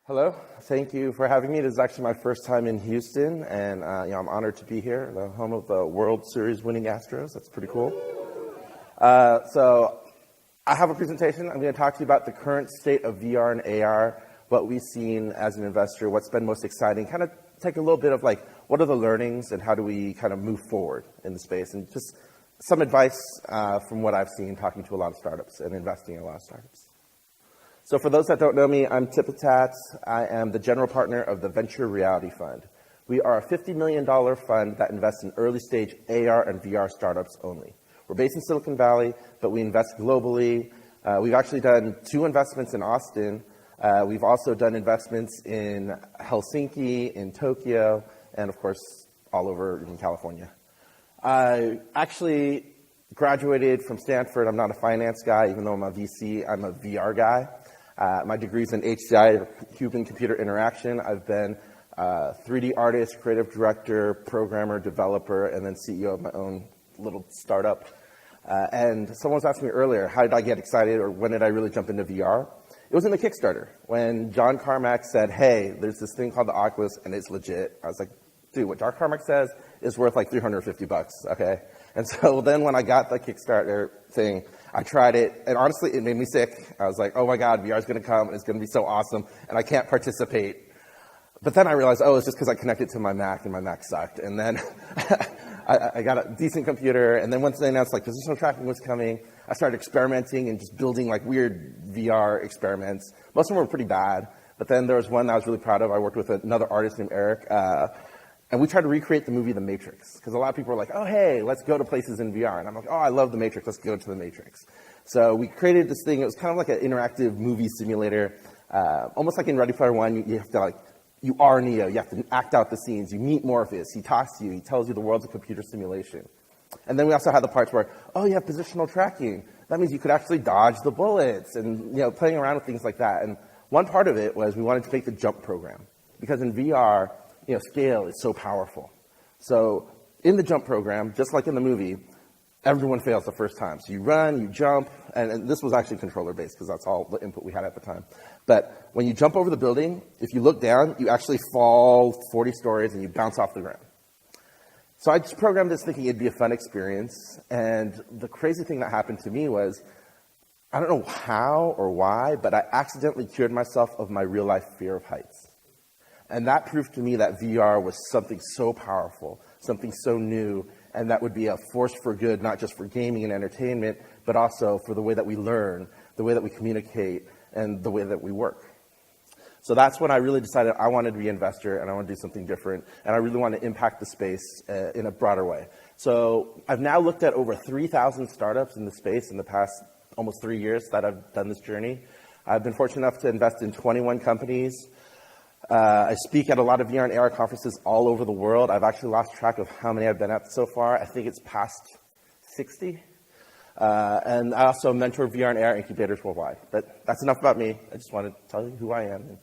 Hello, thank you for having me. This is actually my first time in Houston, and I'm honored to be here, the home of the World Series winning Astros. That's pretty cool. So I have a presentation. I'm going to talk to you about the current state of VR and AR, what we've seen as an investor, what's been most exciting, kind of take a little bit of like, what are the learnings and how do we kind of move forward in the space, and just some advice from what I've seen talking to a lot of startups and investing in a lot of startups. So for those that don't know me, I'm Tipatat. I am the general partner of the Venture Reality Fund. We are a $50 million fund that invests in early stage AR and VR startups only. We're based in Silicon Valley, but we invest globally. We've actually done 2 investments in Austin. We've also done investments in Helsinki, in Tokyo, and of course, all over in California. I actually graduated from Stanford. I'm not a finance guy, even though I'm a VC, I'm a VR guy. My degree's in HCI, human-computer interaction. I've been 3D artist, creative director, programmer, developer, and then CEO of my own little startup. And someone was asking me earlier, how did I get excited, or when did I really jump into VR? It was in the Kickstarter. When John Carmack said, hey, there's this thing called the Oculus, and it's legit. I was like, dude, what John Carmack says is worth like $350, okay? And so then when I got the Kickstarter thing, I tried it, and honestly, it made me sick. I was like, oh my God, VR is going to come, and it's going to be so awesome, and I can't participate. But then I realized, oh, it's just because I connected to my Mac, and my Mac sucked. And then I got a decent computer, and then once they announced like positional tracking was coming, I started experimenting and just building like weird VR experiments. Most of them were pretty bad, but then there was one that I was really proud of. I worked with another artist named Eric, and we tried to recreate the movie The Matrix, because a lot of people were like, oh, hey, let's go to places in VR. And I'm like, oh, I love The Matrix. Let's go to The Matrix. So we created this thing. It was kind of like an interactive movie simulator, almost like in Ready Player One. You have to like, you are Neo. You have to act out the scenes. You meet Morpheus. He talks to you. He tells you the world's a computer simulation. And then we also had the parts where, oh, you have positional tracking. That means you could actually dodge the bullets and, playing around with things like that. And one part of it was we wanted to make the jump program, because in VR, scale is so powerful. So in the jump program, just like in the movie, everyone fails the first time. So you run, you jump, and this was actually controller-based because that's all the input we had at the time. But when you jump over the building, if you look down, you actually fall 40 stories and you bounce off the ground. So I just programmed this thinking it'd be a fun experience, and the crazy thing that happened to me was, I don't know how or why, but I accidentally cured myself of my real-life fear of heights. And that proved to me that VR was something so powerful, something so new, and that would be a force for good, not just for gaming and entertainment, but also for the way that we learn, the way that we communicate, and the way that we work. So that's when I really decided I wanted to be an investor, and I want to do something different, and I really want to impact the space in a broader way. So I've now looked at over 3,000 startups in the space in the past almost 3 years that I've done this journey. I've been fortunate enough to invest in 21 companies. I speak at a lot of VR and AR conferences all over the world. I've actually lost track of how many I've been at so far. I think it's past 60. And I also mentor VR and AR incubators worldwide. But that's enough about me. I just want to tell you who I am.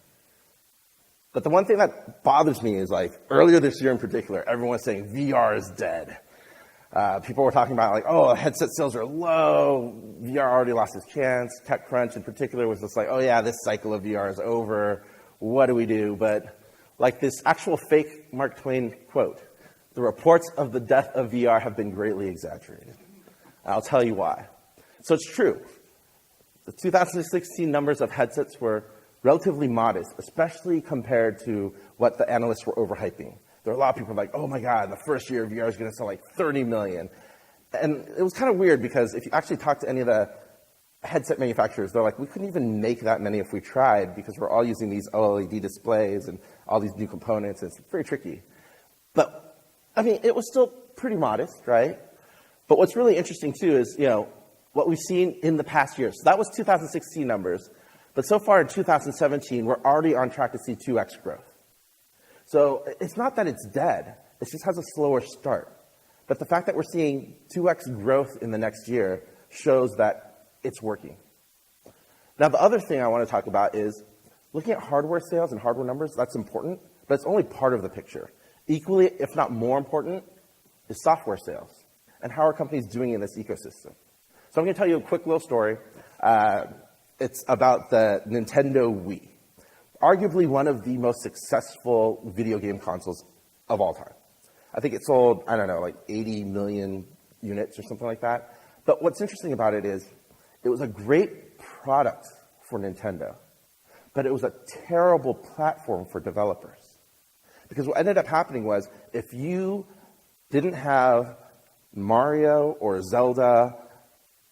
But the one thing that bothers me is, like, earlier this year in particular, everyone was saying VR is dead. People were talking about, like, oh, headset sales are low. VR already lost its chance. TechCrunch in particular was just like, oh, yeah, this cycle of VR is over. What do we do? But like this actual fake Mark Twain quote, the reports of the death of VR have been greatly exaggerated. I'll tell you why. So it's true. The 2016 numbers of headsets were relatively modest, especially compared to what the analysts were overhyping. There were a lot of people like, oh my God, the first year of VR is going to sell like 30 million. And it was kind of weird, because if you actually talk to any of the headset manufacturers, they're like, we couldn't even make that many if we tried, because we're all using these OLED displays and all these new components. And it's very tricky. But, I mean, it was still pretty modest, right? But what's really interesting, too, is, what we've seen in the past year. So that was 2016 numbers. But so far in 2017, we're already on track to see 2x growth. So it's not that it's dead. It just has a slower start. But the fact that we're seeing 2x growth in the next year shows that it's working. Now, the other thing I want to talk about is looking at hardware sales and hardware numbers. That's important, but it's only part of the picture. Equally, if not more important, is software sales and how are companies doing in this ecosystem. So I'm going to tell you a quick little story. It's about the Nintendo Wii. arguably one of the most successful video game consoles of all time. I think it sold, I don't know, like 80 million units or something like that. But what's interesting about it is it was a great product for Nintendo, but it was a terrible platform for developers. Because what ended up happening was if you didn't have Mario or Zelda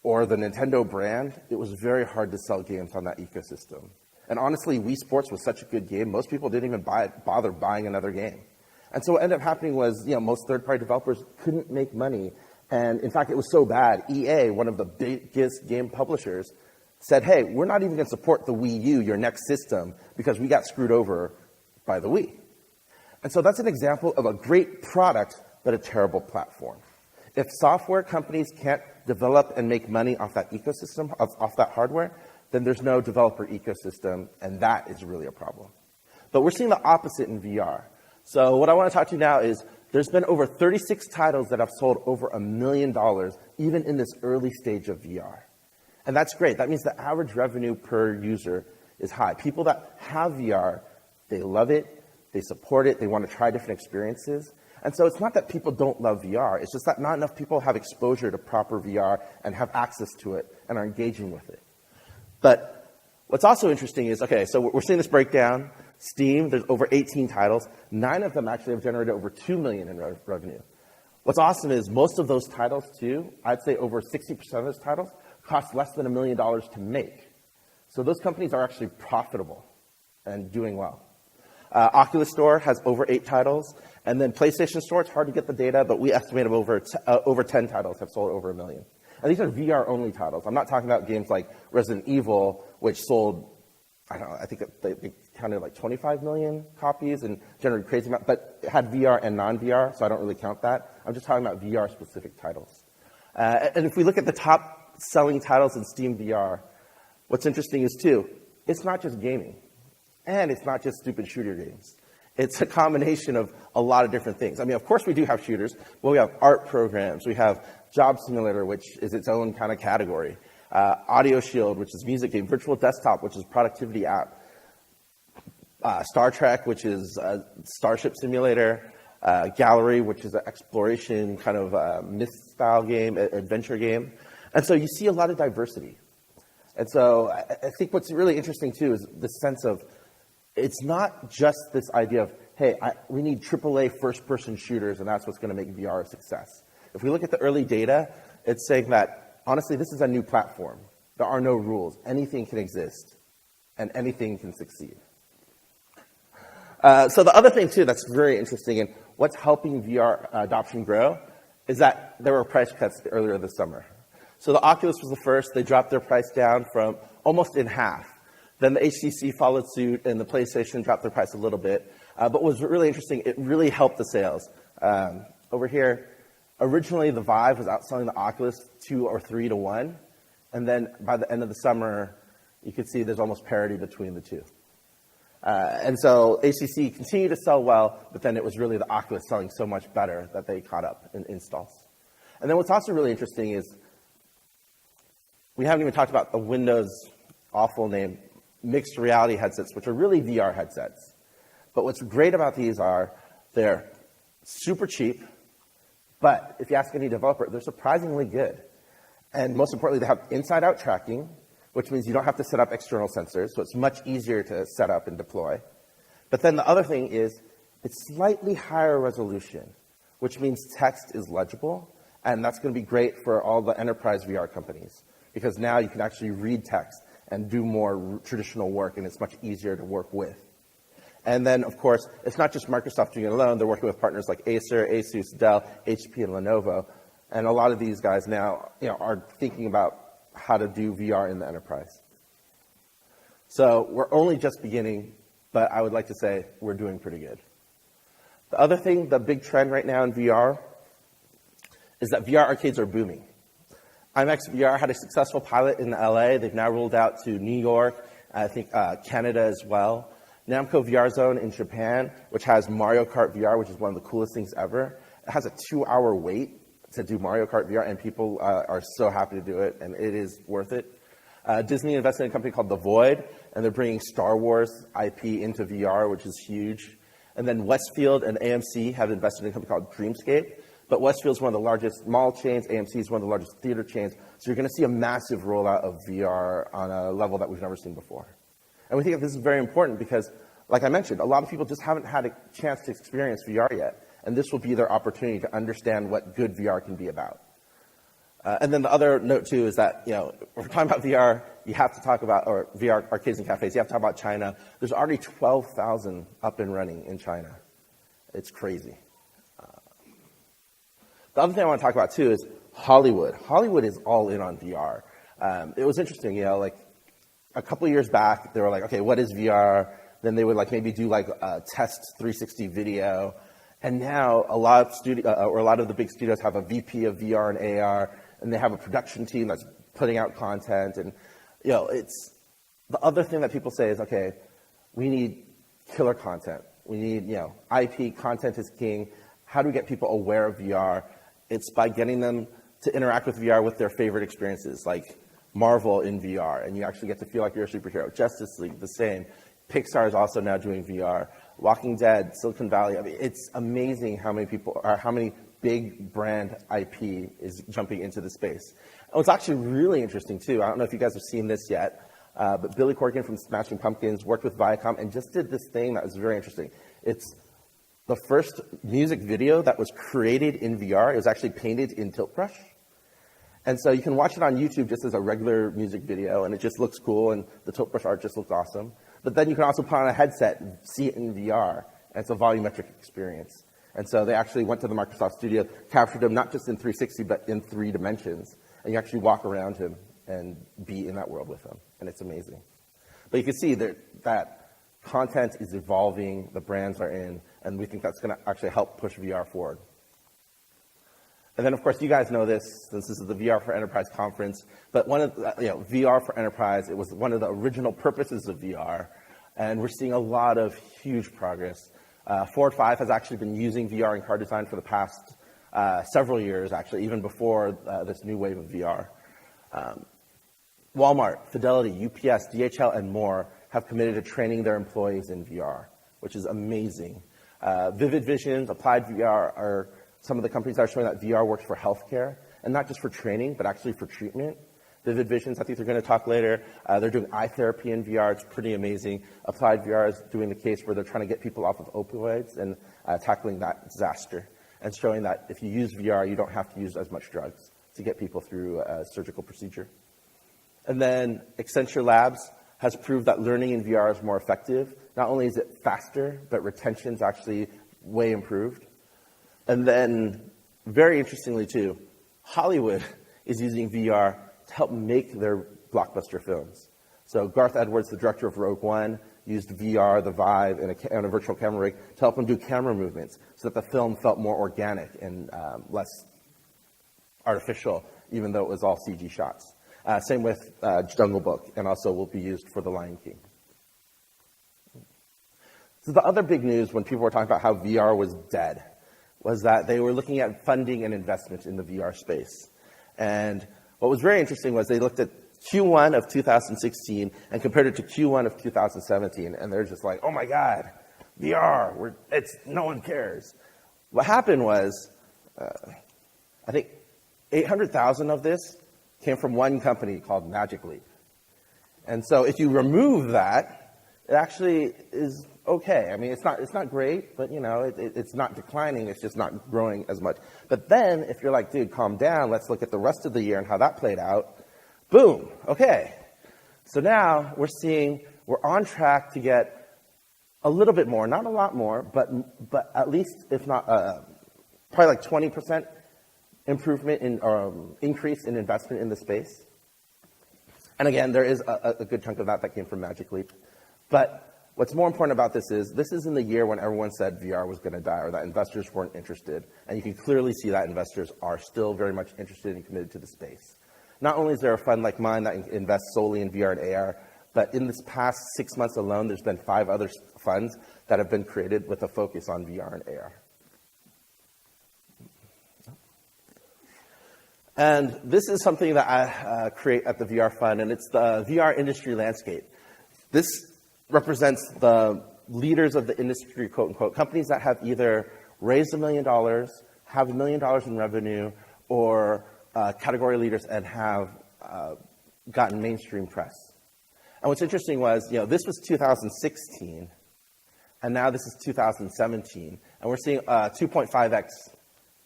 or the Nintendo brand, it was very hard to sell games on that ecosystem. And honestly, Wii Sports was such a good game, most people didn't even bother buying another game. And so what ended up happening was, most third-party developers couldn't make money. And in fact, it was so bad, EA, one of the biggest game publishers, said, hey, we're not even going to support the Wii U, your next system, because we got screwed over by the Wii. And so that's an example of a great product, but a terrible platform. If software companies can't develop and make money off that ecosystem, off that hardware, then there's no developer ecosystem, and that is really a problem. But we're seeing the opposite in VR. So what I want to talk to you now is there's been over 36 titles that have sold over $1 million, even in this early stage of VR. And that's great. That means the average revenue per user is high. People that have VR, they love it, they support it, they want to try different experiences. And so it's not that people don't love VR, it's just that not enough people have exposure to proper VR and have access to it and are engaging with it. But what's also interesting is, okay, so we're seeing this breakdown. Steam, there's over 18 titles. 9 of them actually have generated over $2 million in revenue. What's awesome is most of those titles, too, I'd say over 60% of those titles, cost less than $1 million to make. So those companies are actually profitable and doing well. Oculus Store has over 8 titles. And then PlayStation Store, it's hard to get the data, but we estimate over 10 titles have sold over $1 million. And these are VR-only titles. I'm not talking about games like Resident Evil, which sold, I don't know, I think they counted like 25 million copies and generated crazy amount, but it had VR and non-VR, so I don't really count that. I'm just talking about VR-specific titles. And if we look at the top-selling titles in Steam VR, what's interesting is, too, it's not just gaming. And it's not just stupid shooter games. It's a combination of a lot of different things. I mean, of course we do have shooters, but we have art programs, we have Job Simulator, which is its own kind of category, Audio Shield, which is music game, Virtual Desktop, which is productivity app, Star Trek, which is a Starship Simulator, Gallery, which is an exploration kind of myth-style game, adventure game. And so you see a lot of diversity. And so I think what's really interesting, too, is the sense of it's not just this idea of, hey, we need AAA first-person shooters, and that's what's going to make VR a success. If we look at the early data, it's saying that, honestly, this is a new platform. There are no rules. Anything can exist, and anything can succeed. So the other thing, too, that's very interesting, and what's helping VR adoption grow is that there were price cuts earlier this summer. So the Oculus was the first. They dropped their price down from almost in half. Then the HTC followed suit, and the PlayStation dropped their price a little bit. But what was really interesting, it really helped the sales. Over here, originally the Vive was outselling the Oculus 2 or 3 to 1. And then by the end of the summer, you could see there's almost parity between the two. And so HTC continued to sell well, but then it was really the Oculus selling so much better that they caught up in installs. And then what's also really interesting is we haven't even talked about the Windows awful name, mixed reality headsets, which are really VR headsets. But what's great about these are they're super cheap, but if you ask any developer, they're surprisingly good. And most importantly, they have inside-out tracking, which means you don't have to set up external sensors, so it's much easier to set up and deploy. But then the other thing is it's slightly higher resolution, which means text is legible, and that's going to be great for all the enterprise VR companies, because now you can actually read text and do more traditional work, and it's much easier to work with. And then, of course, it's not just Microsoft doing it alone. They're working with partners like Acer, Asus, Dell, HP, and Lenovo. And a lot of these guys now are thinking about how to do VR in the enterprise. So we're only just beginning, but I would like to say we're doing pretty good. The other thing, the big trend right now in VR, is that VR arcades are booming. IMAX VR had a successful pilot in LA. They've now rolled out to New York, I think Canada as well. Namco VR Zone in Japan, which has Mario Kart VR, which is one of the coolest things ever. It has a 2-hour wait to do Mario Kart VR, and people are so happy to do it, and it is worth it. Disney invested in a company called The Void, and they're bringing Star Wars IP into VR, which is huge. And then Westfield and AMC have invested in a company called Dreamscape. But Westfield is one of the largest mall chains. AMC is one of the largest theater chains. So you're going to see a massive rollout of VR on a level that we've never seen before. And we think that this is very important because, like I mentioned, a lot of people just haven't had a chance to experience VR yet. And this will be their opportunity to understand what good VR can be about. And then the other note, too, is that, you know, if we're talking about VR, you have to talk about, or VR arcades and cafes, you have to talk about China. There's already 12,000 up and running in China. It's crazy. The other thing I want to talk about, too, is Hollywood. Hollywood is all in on VR. It was interesting, you know, like a couple of years back, they were like, okay, what is VR? Then they would like maybe do like a test 360 video. And now a lot of the big studios have a VP of VR and AR, and they have a production team that's putting out content. And, you know, it's the other thing that people say is, okay, we need killer content. We need, you know, IP content is king. How do we get people aware of VR? It's by getting them to interact with VR with their favorite experiences, like Marvel in VR, and you actually get to feel like you're a superhero. Justice League, the same. Pixar is also now doing VR. Walking Dead, Silicon Valley. I mean, it's amazing how many big brand IP is jumping into the space. And what's actually really interesting, too, I don't know if you guys have seen this yet, but Billy Corgan from Smashing Pumpkins worked with Viacom and just did this thing that was very interesting. It's the first music video that was created in VR. It was actually painted in Tilt Brush. And so you can watch it on YouTube just as a regular music video, and it just looks cool, and the Tilt Brush art just looks awesome. But then you can also put on a headset and see it in VR, and it's a volumetric experience. And so they actually went to the Microsoft studio, captured him not just in 360, but in 3 dimensions. And you actually walk around him and be in that world with him, and it's amazing. But you can see that content is evolving, the brands are in, and we think that's going to actually help push VR forward. And then, of course, you guys know this, since this is the VR for Enterprise conference, but one of the, VR for Enterprise, it was one of the original purposes of VR, and we're seeing a lot of huge progress. Ford 5 has actually been using VR in car design for the past several years, actually, even before this new wave of VR. Walmart, Fidelity, UPS, DHL, and more have committed to training their employees in VR, which is amazing. Vivid Visions, Applied VR are some of the companies that are showing that VR works for healthcare, and not just for training, but actually for treatment. Vivid Visions, I think they're going to talk later. They're doing eye therapy in VR. It's pretty amazing. Applied VR is doing the case where they're trying to get people off of opioids and tackling that disaster, and showing that if you use VR, you don't have to use as much drugs to get people through a surgical procedure. And then Accenture Labs has proved that learning in VR is more effective. Not only is it faster, but retention is actually way improved. And then, very interestingly too, Hollywood is using VR to help make their blockbuster films. So Garth Edwards, the director of Rogue One, used VR, the Vive, and a virtual camera rig to help him do camera movements so that the film felt more organic and less artificial, even though it was all CG shots. Same with Jungle Book, and also will be used for The Lion King. So the other big news when people were talking about how VR was dead was that they were looking at funding and investment in the VR space. And what was very interesting was they looked at Q1 of 2016 and compared it to Q1 of 2017, and they're just like, oh my God, VR, no one cares. What happened was, I think 800,000 of this came from one company called Magic Leap. And so if you remove that, it actually is okay. I mean, it's not great, but it's not declining. It's just not growing as much. But then, if you're like, dude, calm down. Let's look at the rest of the year and how that played out. Boom. Okay. So now we're on track to get a little bit more, not a lot more, but at least, if not, probably like 20% improvement in increase in investment in the space. And again, there is a good chunk of that came from Magic Leap. But what's more important about this is in the year when everyone said VR was going to die or that investors weren't interested. And you can clearly see that investors are still very much interested and committed to the space. Not only is there a fund like mine that invests solely in VR and AR, but in this past 6 months alone, there's been 5 other funds that have been created with a focus on VR and AR. And this is something that I create at the VR Fund, and it's the VR industry landscape. This represents the leaders of the industry, quote unquote, companies that have either raised $1 million, have $1 million in revenue, or category leaders and have gotten mainstream press. And what's interesting was, this was 2016, and now this is 2017, and we're seeing 2.5x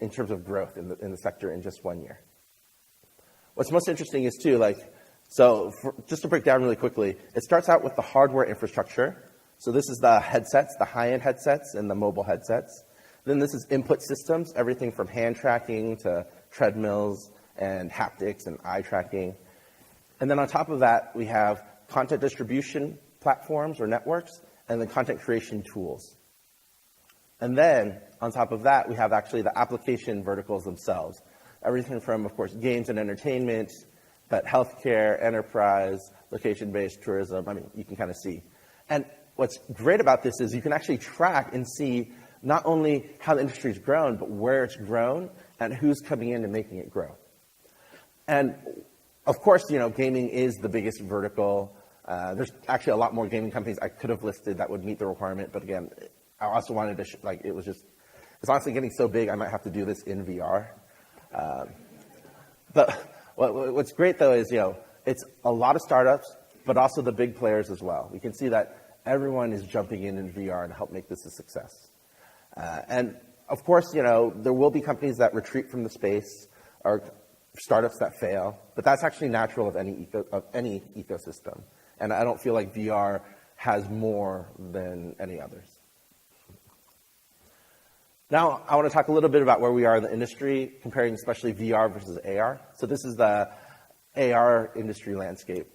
in terms of growth in the sector in just 1 year. What's most interesting is too, just to break down really quickly, it starts out with the hardware infrastructure. So this is the headsets, the high-end headsets and the mobile headsets. Then this is input systems, everything from hand tracking to treadmills and haptics and eye tracking. And then on top of that, we have content distribution platforms or networks and then content creation tools. And then on top of that, we have actually the application verticals themselves. Everything from, of course, games and entertainment, but healthcare, enterprise, location-based tourism. I mean, you can kind of see. And what's great about this is you can actually track and see not only how the industry's grown, but where it's grown and who's coming in and making it grow. And of course, gaming is the biggest vertical. There's actually a lot more gaming companies I could have listed that would meet the requirement. But again, I also wanted to, it's honestly getting so big, I might have to do this in VR. But what's great, though, is, it's a lot of startups, but also the big players as well. We can see that everyone is jumping in VR to help make this a success. And, of course, there will be companies that retreat from the space or startups that fail, but that's actually natural of any ecosystem. And I don't feel like VR has more than any others. Now, I want to talk a little bit about where we are in the industry, comparing especially VR versus AR. So this is the AR industry landscape.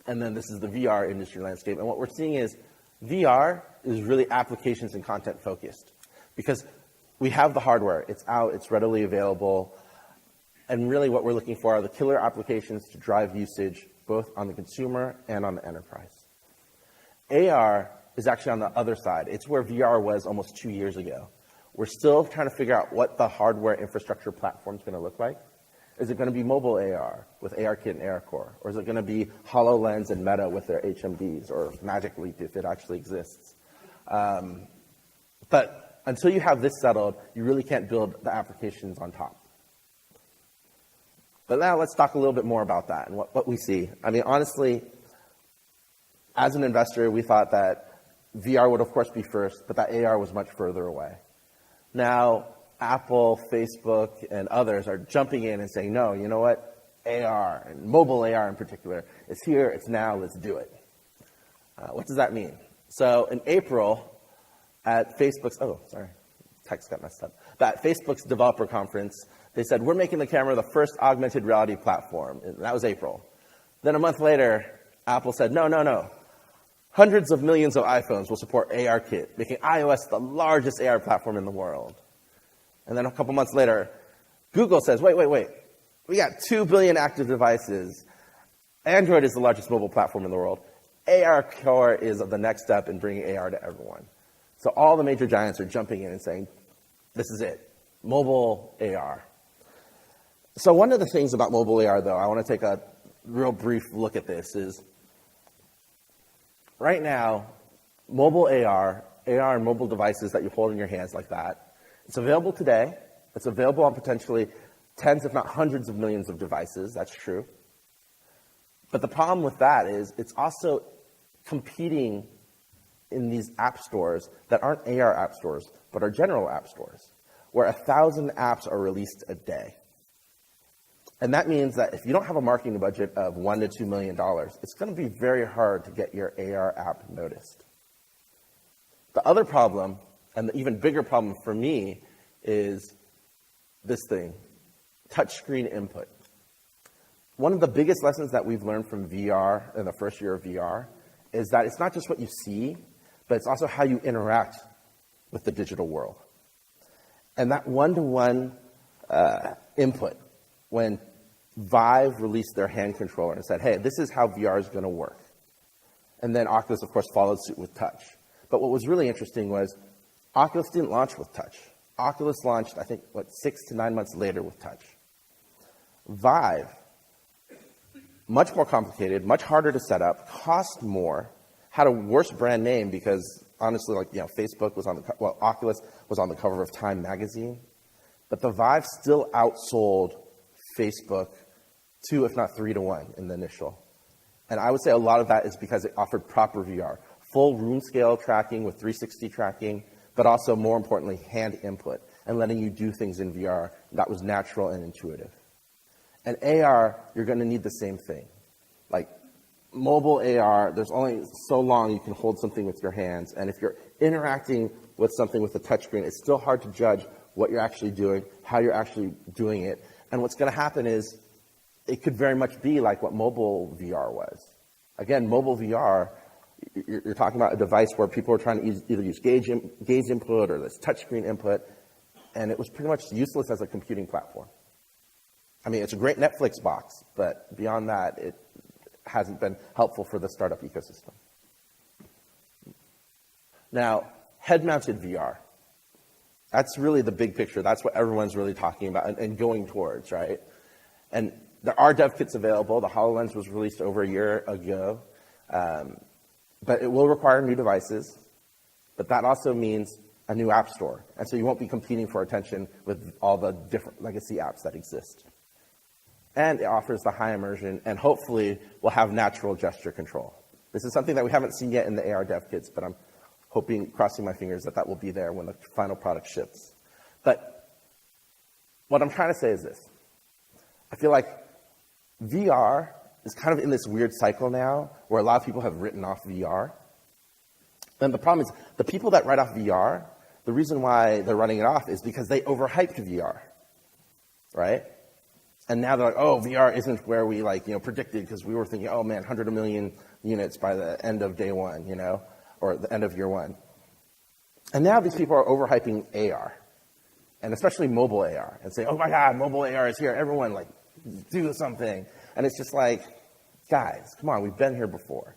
And then this is the VR industry landscape. And what we're seeing is VR is really applications and content focused because we have the hardware. It's out. It's readily available. And really what we're looking for are the killer applications to drive usage both on the consumer and on the enterprise. AR is actually on the other side. It's where VR was almost 2 years ago. We're still trying to figure out what the hardware infrastructure platform is going to look like. Is it going to be mobile AR with ARKit and ARCore? Or is it going to be HoloLens and Meta with their HMDs or Magic Leap if it actually exists? But until you have this settled, you really can't build the applications on top. But now let's talk a little bit more about that and what we see. I mean, honestly, as an investor, we thought that VR would, of course, be first, but that AR was much further away. Now, Apple, Facebook, and others are jumping in and saying, no, you know what? AR, and mobile AR in particular, it's here, it's now, let's do it. What does that mean? So in April, at Facebook's, text got messed up. At Facebook's developer conference, they said, we're making the camera the first augmented reality platform. And that was April. Then a month later, Apple said, no. Hundreds of millions of iPhones will support ARKit, making iOS the largest AR platform in the world. And then a couple months later, Google says, wait. We got 2 billion active devices. Android is the largest mobile platform in the world. ARCore is the next step in bringing AR to everyone. So all the major giants are jumping in and saying, this is it, mobile AR. So one of the things about mobile AR, though, I want to take a real brief look at this is, right now, mobile AR and mobile devices that you hold in your hands like that, it's available today. It's available on potentially tens, if not hundreds of millions of devices. That's true. But the problem with that is it's also competing in these app stores that aren't AR app stores, but are general app stores, where 1,000 apps are released a day. And that means that if you don't have a marketing budget of $1 to $2 million, it's going to be very hard to get your AR app noticed. The other problem, and the even bigger problem for me, is this thing, touchscreen input. One of the biggest lessons that we've learned from VR in the first year of VR is that it's not just what you see, but it's also how you interact with the digital world. And that one-to-one input, when Vive released their hand controller and said, hey, this is how VR is going to work. And then Oculus, of course, followed suit with touch. But what was really interesting was Oculus didn't launch with touch. Oculus launched, I think, 6 to 9 months later with touch. Vive, much more complicated, much harder to set up, cost more, had a worse brand name because honestly, Facebook was Oculus was on the cover of Time magazine, but the Vive still outsold Facebook 2, if not 3 to 1 in the initial. And I would say a lot of that is because it offered proper VR, full room scale tracking with 360 tracking, but also more importantly, hand input and letting you do things in VR that was natural and intuitive. And AR, you're going to need the same thing. Like mobile AR, there's only so long you can hold something with your hands. And if you're interacting with something with a touchscreen, it's still hard to judge what you're actually doing, how you're actually doing it. And what's going to happen is it could very much be like what mobile VR was. Again, mobile VR, you're talking about a device where people are trying to either use gaze input or this touchscreen input, and it was pretty much useless as a computing platform. I mean, it's a great Netflix box, but beyond that, it hasn't been helpful for the startup ecosystem. Now, head-mounted VR. That's really the big picture. That's what everyone's really talking about and going towards, right? And there are dev kits available. The HoloLens was released over a year ago. But it will require new devices. But that also means a new app store. And so you won't be competing for attention with all the different legacy apps that exist. And it offers the high immersion, and hopefully will have natural gesture control. This is something that we haven't seen yet in the AR dev kits, but I'm hoping, crossing my fingers, that that will be there when the final product ships. But what I'm trying to say is this. I feel like VR is kind of in this weird cycle now where a lot of people have written off VR. And the problem is the people that write off VR, the reason why they're running it off is because they overhyped VR, right? And now they're like, oh, VR isn't where we predicted because we were thinking, oh man, 100 million units by the end of day one, or the end of year one. And now these people are overhyping AR, and especially mobile AR, and say, oh my God, mobile AR is here. Everyone, do something. And it's just like, guys, come on, we've been here before.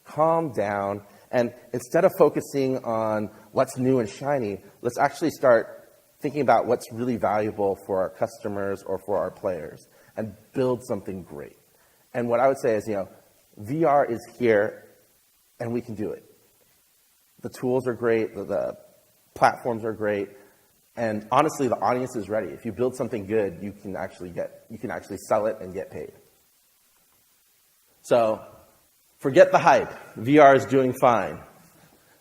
Calm down. And instead of focusing on what's new and shiny, let's actually start thinking about what's really valuable for our customers or for our players and build something great. And what I would say is, VR is here and we can do it. The tools are great, the platforms are great, and honestly, the audience is ready. If you build something good, you can actually sell it and get paid. So, forget the hype. VR is doing fine.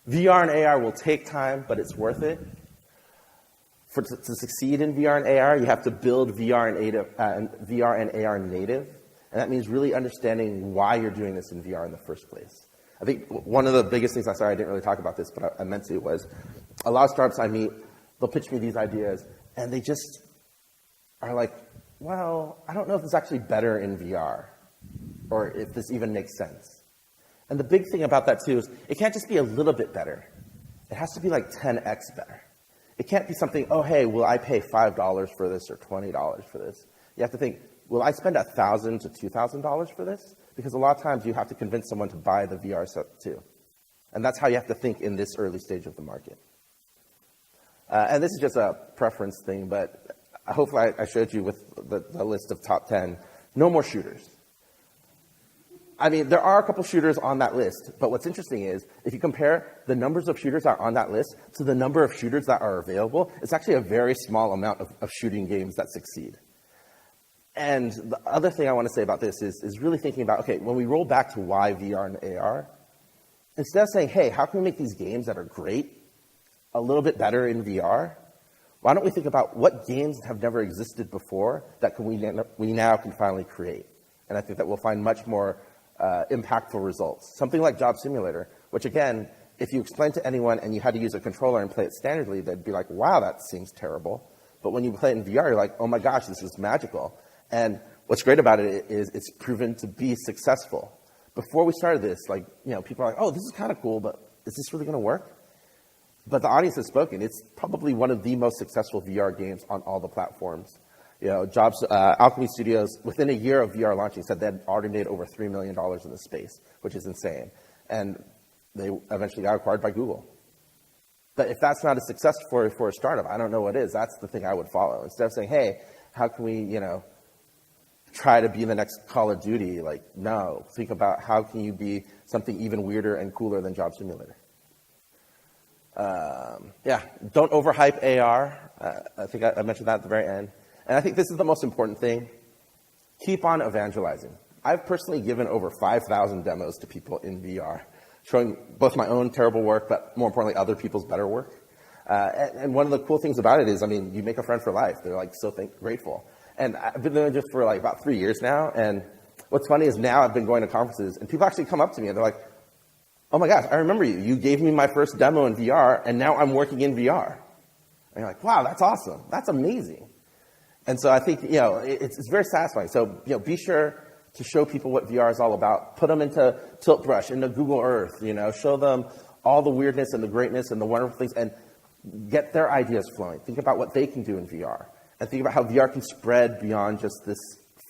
VR and AR will take time, but it's worth it. To succeed in VR and AR, you have to build VR and AR native, and that means really understanding why you're doing this in VR in the first place. I think one of the biggest things, I'm sorry I didn't really talk about this, but I meant to, was a lot of startups I meet, they'll pitch me these ideas, and they just are like, well, I don't know if it's actually better in VR, or if this even makes sense. And the big thing about that, too, is it can't just be a little bit better. It has to be like 10x better. It can't be something, oh, hey, will I pay $5 for this or $20 for this? You have to think, will I spend $1,000 to $2,000 for this? Because a lot of times you have to convince someone to buy the VR set too. And that's how you have to think in this early stage of the market. And this is just a preference thing, but hopefully I showed you with the list of top 10, no more shooters. I mean, there are a couple shooters on that list, but what's interesting is if you compare the numbers of shooters that are on that list to the number of shooters that are available, it's actually a very small amount of shooting games that succeed. And the other thing I want to say about this is really thinking about, okay, when we roll back to why VR and AR, instead of saying, hey, how can we make these games that are great a little bit better in VR, why don't we think about what games have never existed before that we now can finally create? And I think that we'll find much more impactful results. Something like Job Simulator, which again, if you explain to anyone and you had to use a controller and play it standardly, they'd be like, wow, that seems terrible. But when you play it in VR, you're like, oh my gosh, this is magical. And what's great about it is it's proven to be successful. Before we started this, people are like, oh, this is kind of cool, but is this really going to work? But the audience has spoken. It's probably one of the most successful VR games on all the platforms. Alchemy Studios, within a year of VR launching, said they had already made over $3 million in the space, which is insane. And they eventually got acquired by Google. But if that's not a success for a startup, I don't know what is. That's the thing I would follow. Instead of saying, hey, how can we, try to be the next Call of Duty. Like, no, think about how can you be something even weirder and cooler than Job Simulator. Yeah, don't overhype AR. I think I mentioned that at the very end. And I think this is the most important thing. Keep on evangelizing. I've personally given over 5,000 demos to people in VR, showing both my own terrible work, but more importantly, other people's better work. And one of the cool things about it is, I mean, you make a friend for life. They're like so grateful. And I've been doing this for like about 3 years now. And what's funny is now I've been going to conferences, and people actually come up to me and they're like, oh my gosh, I remember you. You gave me my first demo in VR, and now I'm working in VR. And you're like, wow, that's awesome. That's amazing. And so I think, it's very satisfying. So, be sure to show people what VR is all about. Put them into Tilt Brush, into Google Earth, show them all the weirdness and the greatness and the wonderful things, and get their ideas flowing. Think about what they can do in VR. And think about how VR can spread beyond just this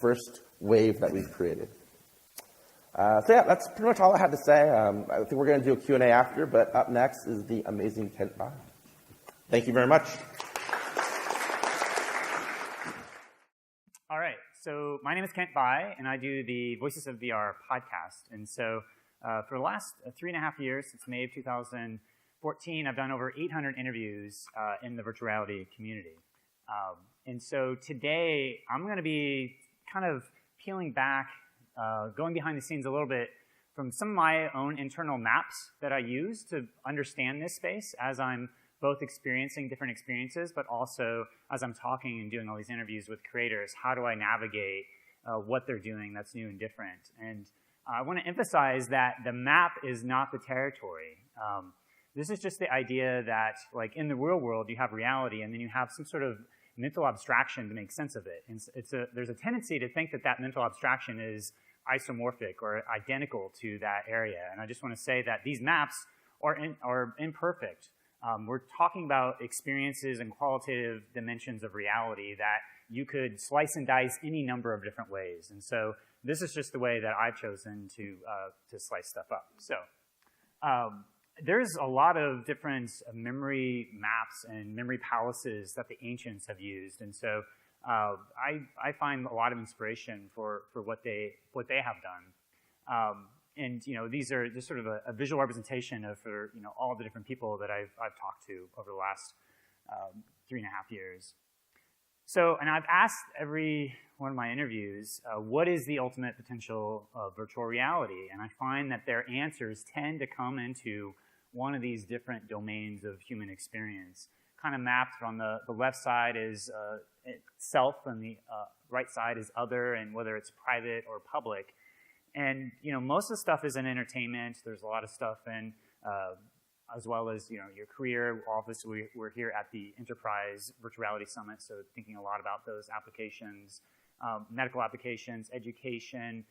first wave that we've created. So yeah, that's pretty much all I had to say. I think we're going to do a Q&A after, but up next is the amazing Kent Bai. Thank you very much. All right, so my name is Kent Bai, and I do the Voices of VR podcast. And so for the last 3.5 years, since May of 2014, I've done over 800 interviews in the virtual reality community. And so today, I'm going to be kind of peeling back, going behind the scenes a little bit from some of my own internal maps that I use to understand this space as I'm both experiencing different experiences, but also as I'm talking and doing all these interviews with creators, how do I navigate what they're doing that's new and different? And I want to emphasize that the map is not the territory. This is just the idea that, like, in the real world, you have reality, and then you have some sort of mental abstraction to make sense of it. And there's a tendency to think that that mental abstraction is isomorphic or identical to that area. And I just want to say that these maps are imperfect. We're talking about experiences and qualitative dimensions of reality that you could slice and dice any number of different ways. And so this is just the way that I've chosen to slice stuff up. So there's a lot of different memory maps and memory palaces that the ancients have used. And so I find a lot of inspiration for what they have done. And these are just sort of a visual representation of all the different people that I've talked to over the last 3.5 years. So, and I've asked every one of my interviews, what is the ultimate potential of virtual reality? And I find that their answers tend to come into one of these different domains of human experience. Kind of mapped on the left side is self, and the right side is other, and whether it's private or public. And most of the stuff is in entertainment. There's a lot of stuff in, as well as your career. Obviously, we're here at the Enterprise Virtual Reality Summit, so thinking a lot about those applications, medical applications, education,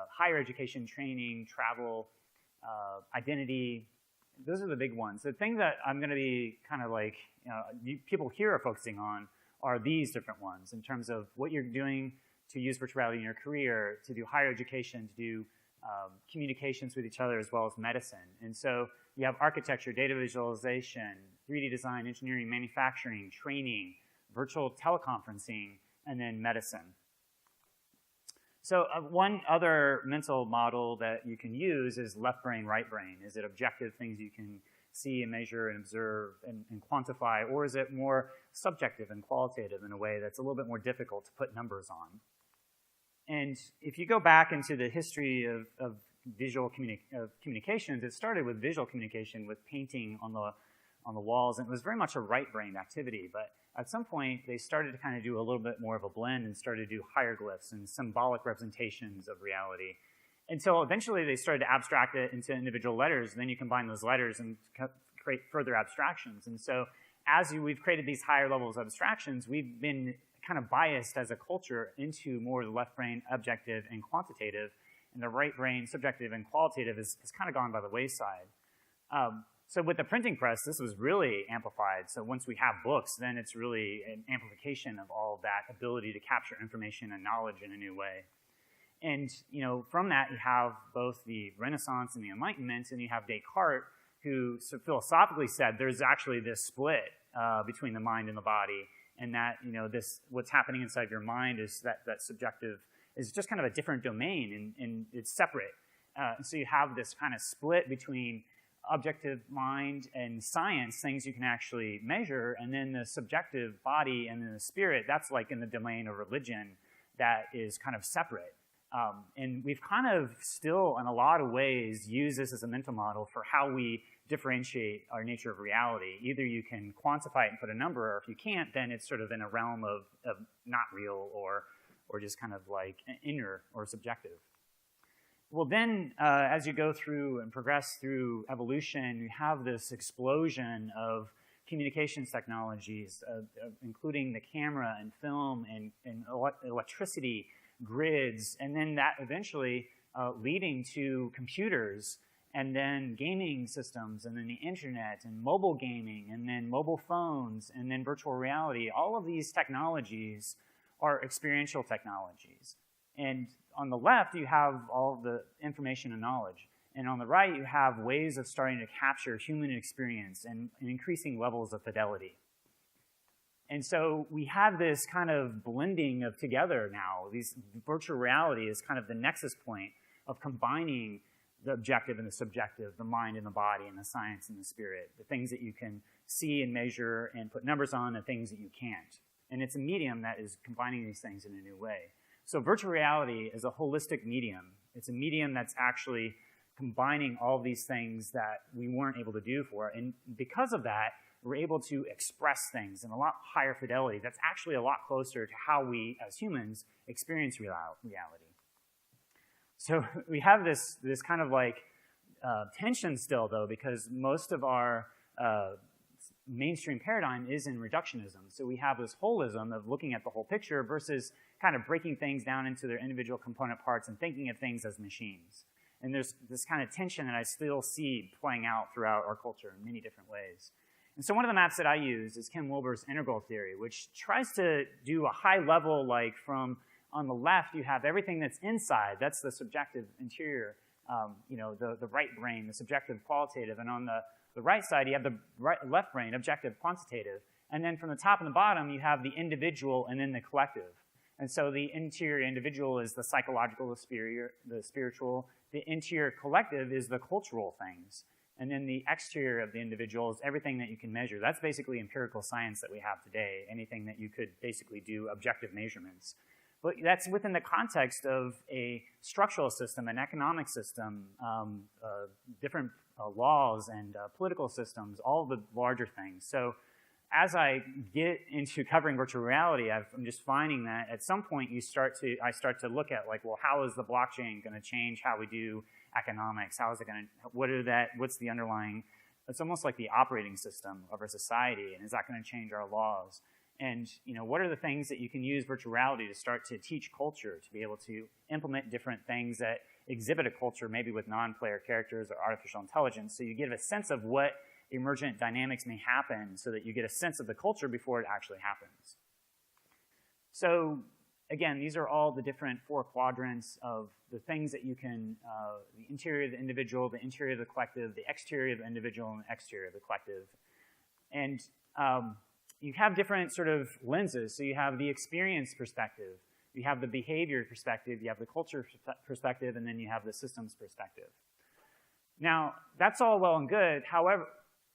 higher education, training, travel, identity. Those are the big ones. The thing that I'm going to be kind of like, people here are focusing on are these different ones in terms of what you're doing to use virtual reality in your career, to do higher education, to do communications with each other, as well as medicine. And so you have architecture, data visualization, 3D design, engineering, manufacturing, training, virtual teleconferencing, and then medicine. So one other mental model that you can use is left brain, right brain. Is it objective things you can see and measure and observe and quantify, or is it more subjective and qualitative in a way that's a little bit more difficult to put numbers on? And if you go back into the history of visual communications, it started with visual communication with painting on the walls, and it was very much a right-brained activity. But at some point, they started to kind of do a little bit more of a blend and started to do hieroglyphs and symbolic representations of reality. Until eventually they started to abstract it into individual letters, and then you combine those letters and create further abstractions. And so as we've created these higher levels of abstractions, we've been kind of biased as a culture into more the left brain, objective and quantitative, and the right brain, subjective and qualitative, has kind of gone by the wayside. So with the printing press, this was really amplified. So once we have books, then it's really an amplification of all of that ability to capture information and knowledge in a new way. And from that, you have both the Renaissance and the Enlightenment, and you have Descartes, who philosophically said there's actually this split between the mind and the body, and that, what's happening inside your mind is that subjective is just kind of a different domain, and it's separate. So you have this kind of split between objective mind and science, things you can actually measure, and then the subjective body and then the spirit, that's like in the domain of religion that is kind of separate. And we've kind of still, in a lot of ways, used this as a mental model for how we differentiate our nature of reality. Either you can quantify it and put a number, or if you can't, then it's sort of in a realm of not real or just kind of like inner or subjective. Well, then, as you go through and progress through evolution, you have this explosion of communications technologies, including the camera and film and electricity, grids, and then that eventually leading to computers, and then gaming systems, and then the internet, and mobile gaming, and then mobile phones, and then virtual reality. All of these technologies are experiential technologies. And on the left, you have all the information and knowledge. And on the right, you have ways of starting to capture human experience and increasing levels of fidelity. And so we have this kind of blending of together now. Virtual reality is kind of the nexus point of combining the objective and the subjective, the mind and the body, and the science and the spirit, the things that you can see and measure and put numbers on, and things that you can't. And it's a medium that is combining these things in a new way. So virtual reality is a holistic medium. It's a medium that's actually combining all these things that we weren't able to do before. And because of that, we're able to express things in a lot higher fidelity. That's actually a lot closer to how we, as humans, experience reality. So we have this kind of like tension still, though, because most of our mainstream paradigm is in reductionism. So we have this holism of looking at the whole picture versus kind of breaking things down into their individual component parts and thinking of things as machines. And there's this kind of tension that I still see playing out throughout our culture in many different ways. And so one of the maps that I use is Ken Wilber's integral theory, which tries to do a high level, like from on the left, you have everything that's inside. That's the subjective interior, the right brain, the subjective qualitative. And on the right side, you have the left brain, objective quantitative. And then from the top and the bottom, you have the individual and then the collective. And so the interior individual is the psychological, the spiritual. The interior collective is the cultural things. And then the exterior of the individual is everything that you can measure. That's basically empirical science that we have today, anything that you could basically do objective measurements. But that's within the context of a structural system, an economic system, different laws and political systems, all the larger things. So as I get into covering virtual reality, I'm just finding that at some point I start to look at like, well, how is the blockchain going to change how we do economics? How is it going to, what's the underlying, it's almost like the operating system of our society, and is that going to change our laws? And what are the things that you can use virtual reality to start to teach culture, to be able to implement different things that exhibit a culture, maybe with non-player characters or artificial intelligence, so you get a sense of what emergent dynamics may happen so that you get a sense of the culture before it actually happens. So again, these are all the different four quadrants of the things that you can, the interior of the individual, the interior of the collective, the exterior of the individual, and the exterior of the collective. And you have different sort of lenses. So you have the experience perspective, you have the behavior perspective, you have the culture perspective, and then you have the systems perspective. Now, that's all well and good. However,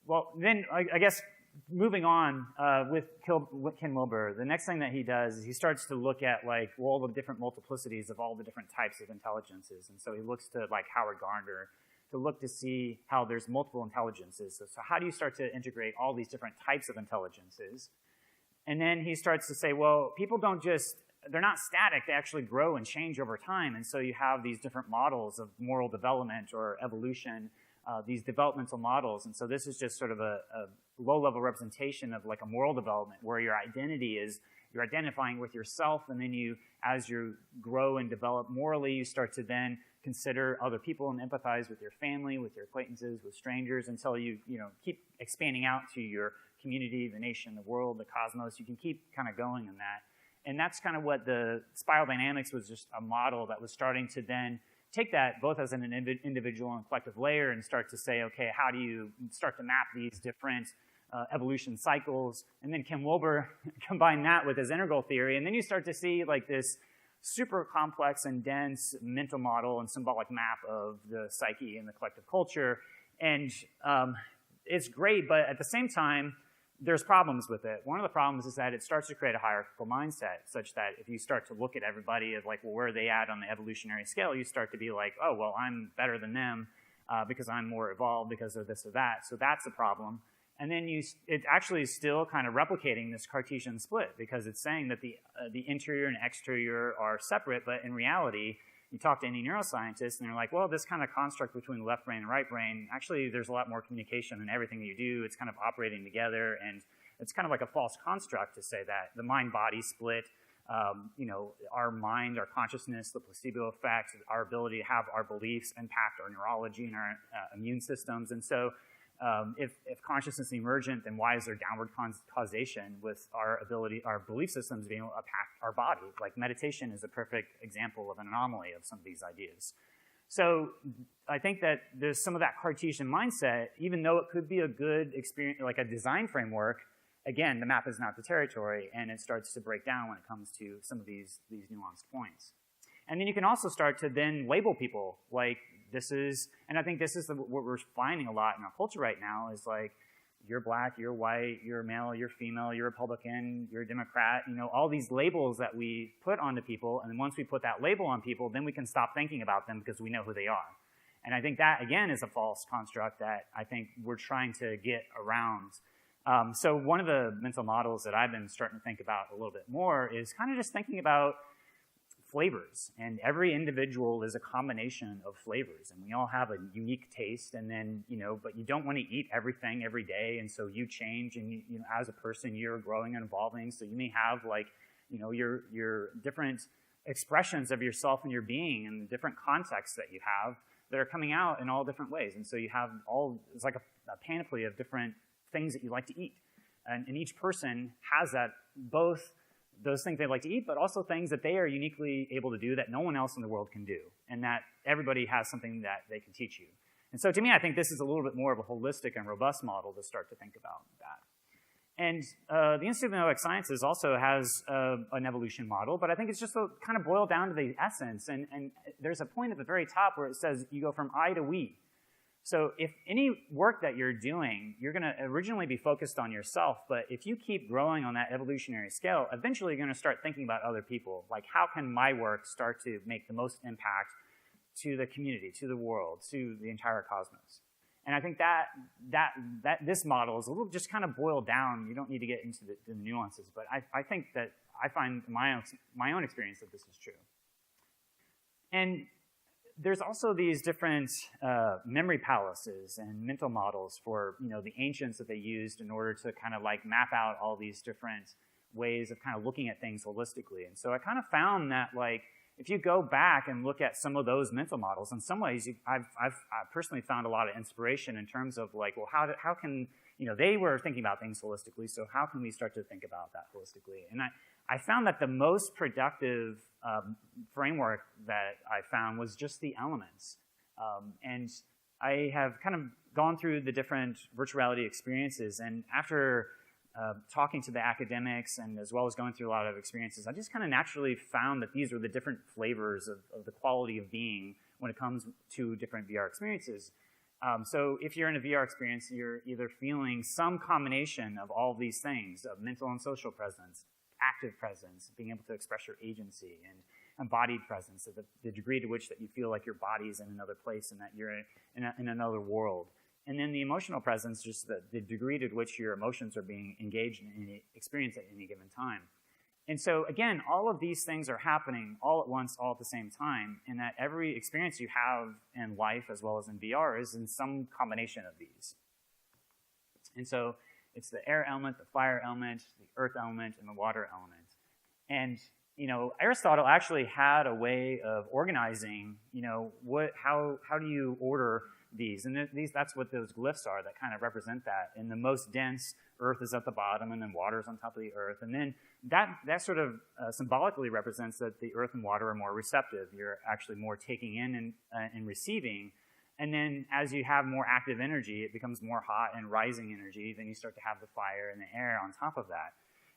well, then I guess moving on with Ken Wilber, the next thing that he does is he starts to look at like all the different multiplicities of all the different types of intelligences. And so he looks to like Howard Gardner to look to see how there's multiple intelligences. So how do you start to integrate all these different types of intelligences? And then he starts to say, well, people don't just, they're not static, they actually grow and change over time. And so you have these different models of moral development or evolution, these developmental models. And so this is just sort of a low-level representation of like a moral development where your identity is, you're identifying with yourself, and then you, as you grow and develop morally, you start to then consider other people and empathize with your family, with your acquaintances, with strangers, until you keep expanding out to your community, the nation, the world, the cosmos. You can keep kind of going in that. And that's kind of what the spiral dynamics was, just a model that was starting to then take that both as an individual and collective layer and start to say, okay, how do you start to map these different evolution cycles, and then Ken Wilber combined that with his integral theory, and then you start to see like this super complex and dense mental model and symbolic map of the psyche and the collective culture. And it's great, but at the same time, there's problems with it. One of the problems is that it starts to create a hierarchical mindset, such that if you start to look at everybody as like, well, where are they at on the evolutionary scale, you start to be like, oh, well, I'm better than them because I'm more evolved because of this or that. So that's a problem. And then it actually is still kind of replicating this Cartesian split, because it's saying that the interior and exterior are separate, but in reality, you talk to any neuroscientist and they're like, well, this kind of construct between the left brain and right brain, actually there's a lot more communication in everything that you do. It's kind of operating together, and it's kind of like a false construct to say that. The mind-body split, our mind, our consciousness, the placebo effect, our ability to have our beliefs impact our neurology and our immune systems. And so if consciousness is emergent, then why is there downward causation with our belief systems being able to impact our body? Like meditation is a perfect example of an anomaly of some of these ideas. So I think that there's some of that Cartesian mindset, even though it could be a good experience, like a design framework, again, the map is not the territory, and it starts to break down when it comes to some of these nuanced points. And then you can also start to then label people like this is, and I think this is what we're finding a lot in our culture right now is like, you're black, you're white, you're male, you're female, you're Republican, you're a Democrat, all these labels that we put onto people, and then once we put that label on people, then we can stop thinking about them because we know who they are. And I think that, again, is a false construct that I think we're trying to get around. So one of the mental models that I've been starting to think about a little bit more is kind of just thinking about flavors, and every individual is a combination of flavors, and we all have a unique taste, and then, but you don't want to eat everything every day, and so you change, and as a person, you're growing and evolving, so you may have like, your different expressions of yourself and your being and the different contexts that you have that are coming out in all different ways, and so you have it's like a panoply of different things that you like to eat, and each person has that, both those things they like to eat, but also things that they are uniquely able to do that no one else in the world can do, and that everybody has something that they can teach you. And so to me, I think this is a little bit more of a holistic and robust model to start to think about that. And the Institute of Noetic Sciences also has an evolution model, but I think it's just kind of boiled down to the essence, and there's a point at the very top where it says you go from I to we. So if any work that you're doing, you're going to originally be focused on yourself, but if you keep growing on that evolutionary scale, eventually you're going to start thinking about other people. Like, how can my work start to make the most impact to the community, to the world, to the entire cosmos? And I think that this model is a little just kind of boiled down. You don't need to get into the nuances, but I think that I find in my own experience that this is true. And there's also these different memory palaces and mental models for the ancients that they used in order to kind of like map out all these different ways of kind of looking at things holistically. And so I kind of found that like if you go back and look at some of those mental models, in some ways I've personally found a lot of inspiration in terms of like, well, how can they were thinking about things holistically, so how can we start to think about that holistically? And I found that the most productive framework that I found was just the elements. And I have kind of gone through the different virtual reality experiences, and after talking to the academics and as well as going through a lot of experiences, I just kind of naturally found that these were the different flavors of the quality of being when it comes to different VR experiences. So if you're in a VR experience, you're either feeling some combination of all these things, of mental and social presence, active presence, being able to express your agency, and embodied presence, so the degree to which that you feel like your body is in another place and that you're in another world. And then the emotional presence, just the degree to which your emotions are being engaged in any experience at any given time. And so again, all of these things are happening all at once, all at the same time, and that every experience you have in life as well as in VR is in some combination of these. And so it's the air element, the fire element, the earth element, and the water element. And Aristotle actually had a way of organizing, how do you order these? And that's what those glyphs are that kind of represent that. And the most dense, earth is at the bottom, and then water is on top of the earth. And then that sort of symbolically represents that the earth and water are more receptive. You're actually more taking in and receiving. And then as you have more active energy, it becomes more hot and rising energy. Then you start to have the fire and the air on top of that.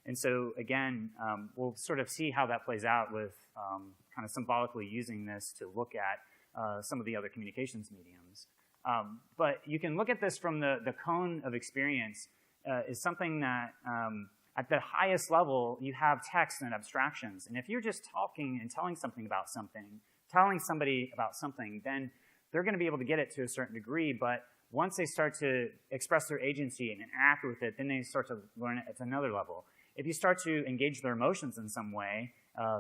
And so again, we'll sort of see how that plays out with kind of symbolically using this to look at some of the other communications mediums. But you can look at this from the cone of experience is something that at the highest level, you have text and abstractions. And if you're just talking and telling somebody about something, then they're going to be able to get it to a certain degree. But once they start to express their agency and interact with it, then they start to learn it at another level. If you start to engage their emotions in some way,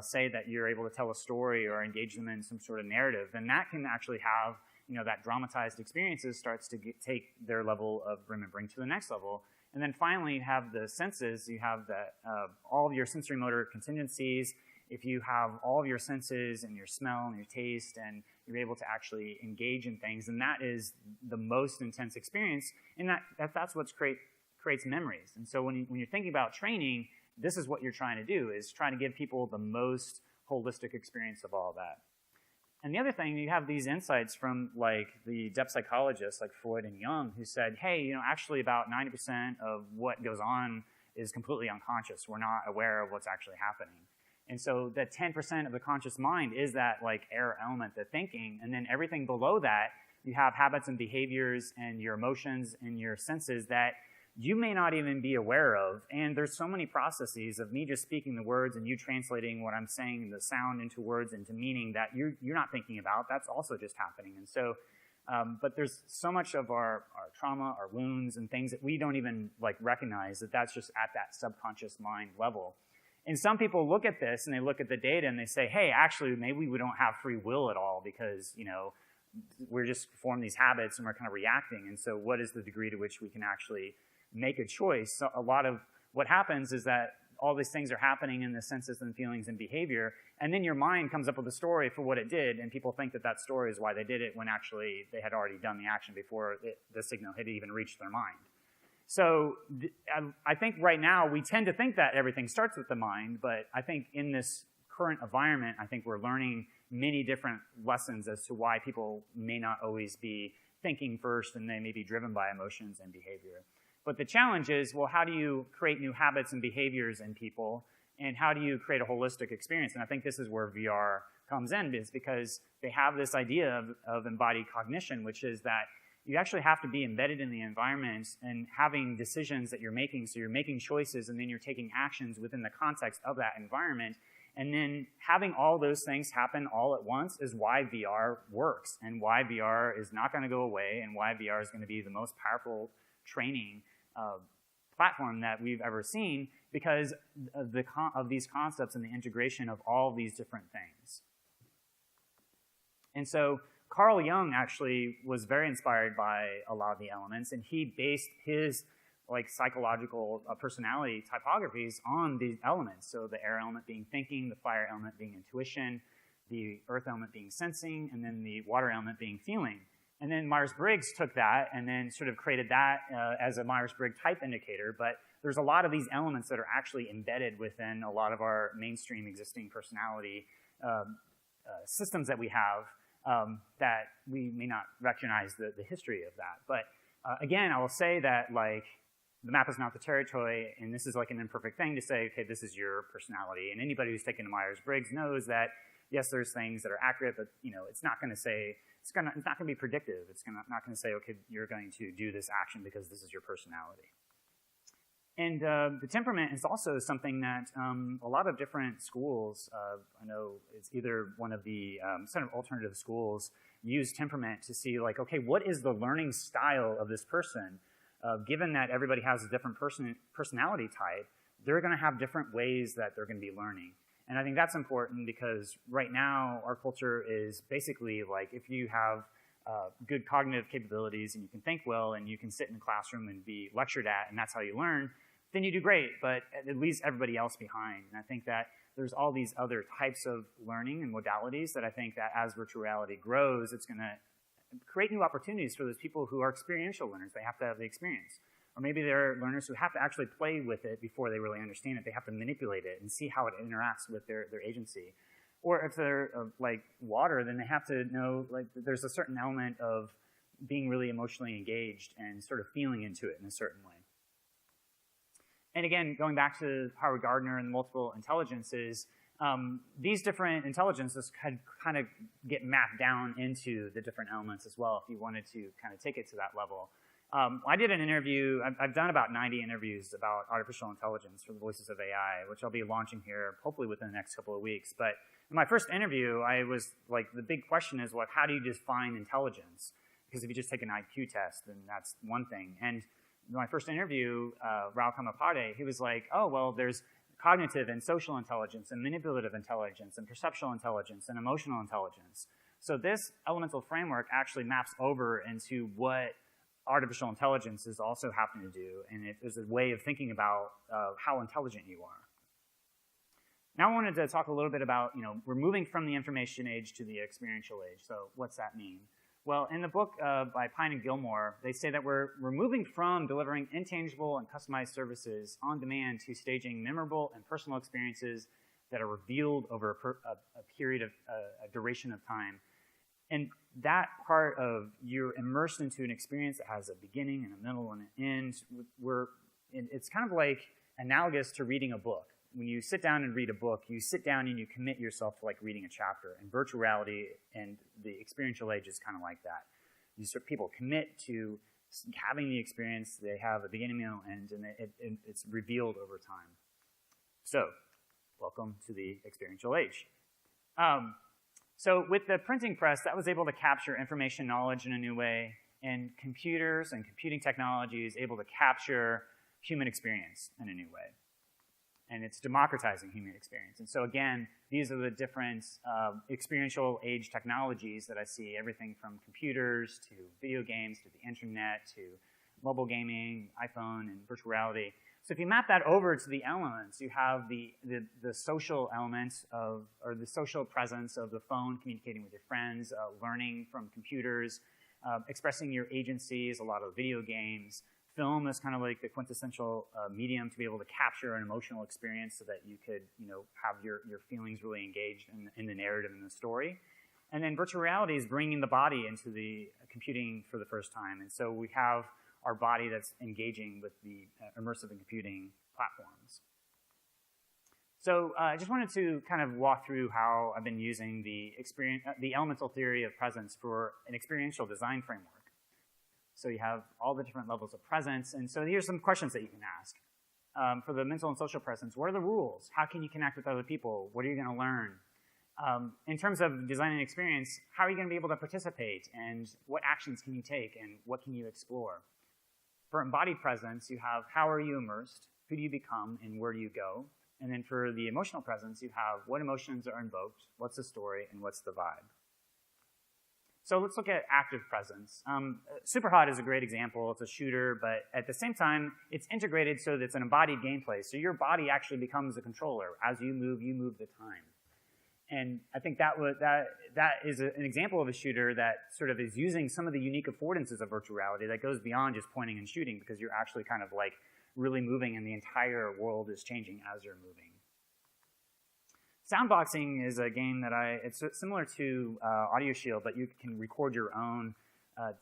say that you're able to tell a story or engage them in some sort of narrative, then that can actually have, that dramatized experiences starts to take their level of remembering to the next level. And then finally, you have the senses. You have all of your sensory motor contingencies. If you have all of your senses and your smell and your taste, and you're able to actually engage in things, and that is the most intense experience, and that's what creates memories. And so when you're thinking about training, this is what you're trying to do, is trying to give people the most holistic experience of all that. And the other thing, you have these insights from like the depth psychologists like Freud and Jung, who said, hey, actually about 90% of what goes on is completely unconscious. We're not aware of what's actually happening. And so that 10% of the conscious mind is that like air element, the thinking, and then everything below that, you have habits and behaviors and your emotions and your senses that you may not even be aware of. And there's so many processes of me just speaking the words and you translating what I'm saying, the sound into words, into meaning that you're not thinking about. That's also just happening. And so, but there's so much of our trauma, our wounds, and things that we don't even like recognize that's just at that subconscious mind level. And some people look at this and they look at the data and they say, hey, actually, maybe we don't have free will at all because, we're just formed these habits and we're kind of reacting. And so what is the degree to which we can actually make a choice? So a lot of what happens is that all these things are happening in the senses and feelings and behavior, and then your mind comes up with a story for what it did, and people think that story is why they did it when actually they had already done the action before the signal had even reached their mind. So I think right now we tend to think that everything starts with the mind, but I think in this current environment, I think we're learning many different lessons as to why people may not always be thinking first, and they may be driven by emotions and behavior. But the challenge is, well, how do you create new habits and behaviors in people, and how do you create a holistic experience? And I think this is where VR comes in, is because they have this idea of embodied cognition, which is that you actually have to be embedded in the environment and having decisions that you're making. So you're making choices, and then you're taking actions within the context of that environment. And then having all those things happen all at once is why VR works, and why VR is not going to go away, and why VR is going to be the most powerful training platform that we've ever seen, because of these concepts and the integration of all these different things. And so Carl Jung actually was very inspired by a lot of the elements, and he based his psychological personality typographies on these elements. So the air element being thinking, the fire element being intuition, the earth element being sensing, and then the water element being feeling. And then Myers-Briggs took that and then sort of created that as a Myers-Briggs type indicator. But there's a lot of these elements that are actually embedded within a lot of our mainstream existing personality systems that we have that we may not recognize the history of that. But again, I will say that the map is not the territory, and this is like an imperfect thing to say, okay, this is your personality. And anybody who's taken a Myers-Briggs knows that, yes, there's things that are accurate, but it's not going to say, it's not going to be predictive. It's not going to say, okay, you're going to do this action because this is your personality. And the temperament is also something that a lot of different schools, I know it's either one of the sort of alternative schools, use temperament to see okay, what is the learning style of this person? Given that everybody has a different personality type, they're going to have different ways that they're going to be learning. And I think that's important because right now our culture is basically if you have good cognitive capabilities and you can think well and you can sit in a classroom and be lectured at and that's how you learn, then you do great, but it leaves everybody else behind. And I think that there's all these other types of learning and modalities that I think that as virtual reality grows, it's going to create new opportunities for those people who are experiential learners. They have to have the experience. Or maybe they're learners who have to actually play with it before they really understand it. They have to manipulate it and see how it interacts with their agency. Or if they're like water, then they have to know there's a certain element of being really emotionally engaged and sort of feeling into it in a certain way. And again, going back to Howard Gardner and multiple intelligences, these different intelligences could kind of get mapped down into the different elements as well if you wanted to kind of take it to that level. I did an interview, I've done about 90 interviews about artificial intelligence for the Voices of AI, which I'll be launching here hopefully within the next couple of weeks. But in my first interview, I was like, the big question is, what, how do you define intelligence? Because if you just take an IQ test, then that's one thing. And in my first interview, Rao Kamapade, he was like, oh, well, there's cognitive and social intelligence and manipulative intelligence and perceptual intelligence and emotional intelligence. So this elemental framework actually maps over into what artificial intelligences also happen to do, and it is a way of thinking about how intelligent you are. Now I wanted to talk a little bit about, we're moving from the information age to the experiential age. So what's that mean? Well, in the book by Pine and Gilmore, they say that we're moving from delivering intangible and customized services on demand to staging memorable and personal experiences that are revealed over a period of a duration of time. And that part of you're immersed into an experience that has a beginning and a middle and an end. It's kind of like analogous to reading a book. When you sit down and read a book, you sit down and you commit yourself to like reading a chapter. And virtual reality and the experiential age is kind of like that. People commit to having the experience. They have a beginning, middle, end, and it's revealed over time. So, welcome to the experiential age. So with the printing press, that was able to capture information knowledge in a new way, and computers and computing technology is able to capture human experience in a new way. And it's democratizing human experience. And so again, these are the different experiential age technologies that I see, everything from computers to video games to the internet to mobile gaming, iPhone, and virtual reality. So if you map that over to the elements, you have the social elements or the social presence of the phone, communicating with your friends, learning from computers, expressing your agencies, a lot of video games. Film is kind of like the quintessential medium to be able to capture an emotional experience so that you could, have your feelings really engaged in the narrative and the story. And then virtual reality is bringing the body into the computing for the first time. And so we have our body that's engaging with the immersive and computing platforms. So I just wanted to kind of walk through how I've been using the elemental theory of presence for an experiential design framework. So you have all the different levels of presence. And so here's some questions that you can ask. For the mental and social presence, what are the rules? How can you connect with other people? What are you going to learn? In terms of designing an experience, how are you going to be able to participate? And what actions can you take? And what can you explore? For embodied presence, you have how are you immersed? Who do you become? And where do you go? And then for the emotional presence, you have what emotions are invoked? What's the story? And what's the vibe? So let's look at active presence. SUPERHOT is a great example. It's a shooter, but at the same time, it's integrated so that it's an embodied gameplay. So your body actually becomes a controller. As you move the time. And I think that is an example of a shooter that sort of is using some of the unique affordances of virtual reality that goes beyond just pointing and shooting, because you're actually kind of like really moving and the entire world is changing as you're moving. Soundboxing is a game that it's similar to Audio Shield, but you can record your own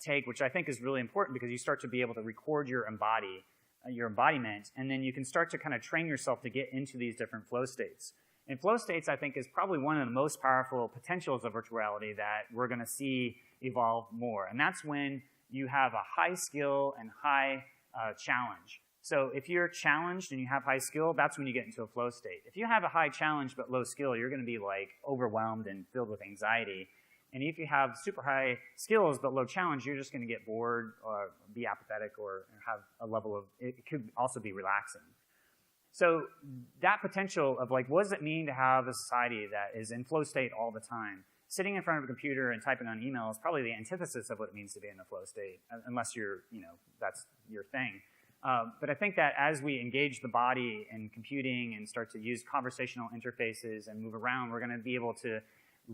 take, which I think is really important because you start to be able to record your embodiment, and then you can start to kind of train yourself to get into these different flow states. And flow states, I think, is probably one of the most powerful potentials of virtual reality that we're going to see evolve more. And that's when you have a high skill and high challenge. So if you're challenged and you have high skill, that's when you get into a flow state. If you have a high challenge but low skill, you're going to be like overwhelmed and filled with anxiety. And if you have super high skills but low challenge, you're just going to get bored or be apathetic or have a level of, it could also be relaxing. So that potential of like, what does it mean to have a society that is in flow state all the time? Sitting in front of a computer and typing on email is probably the antithesis of what it means to be in a flow state, unless you're, that's your thing. But I think that as we engage the body in computing and start to use conversational interfaces and move around, we're going to be able to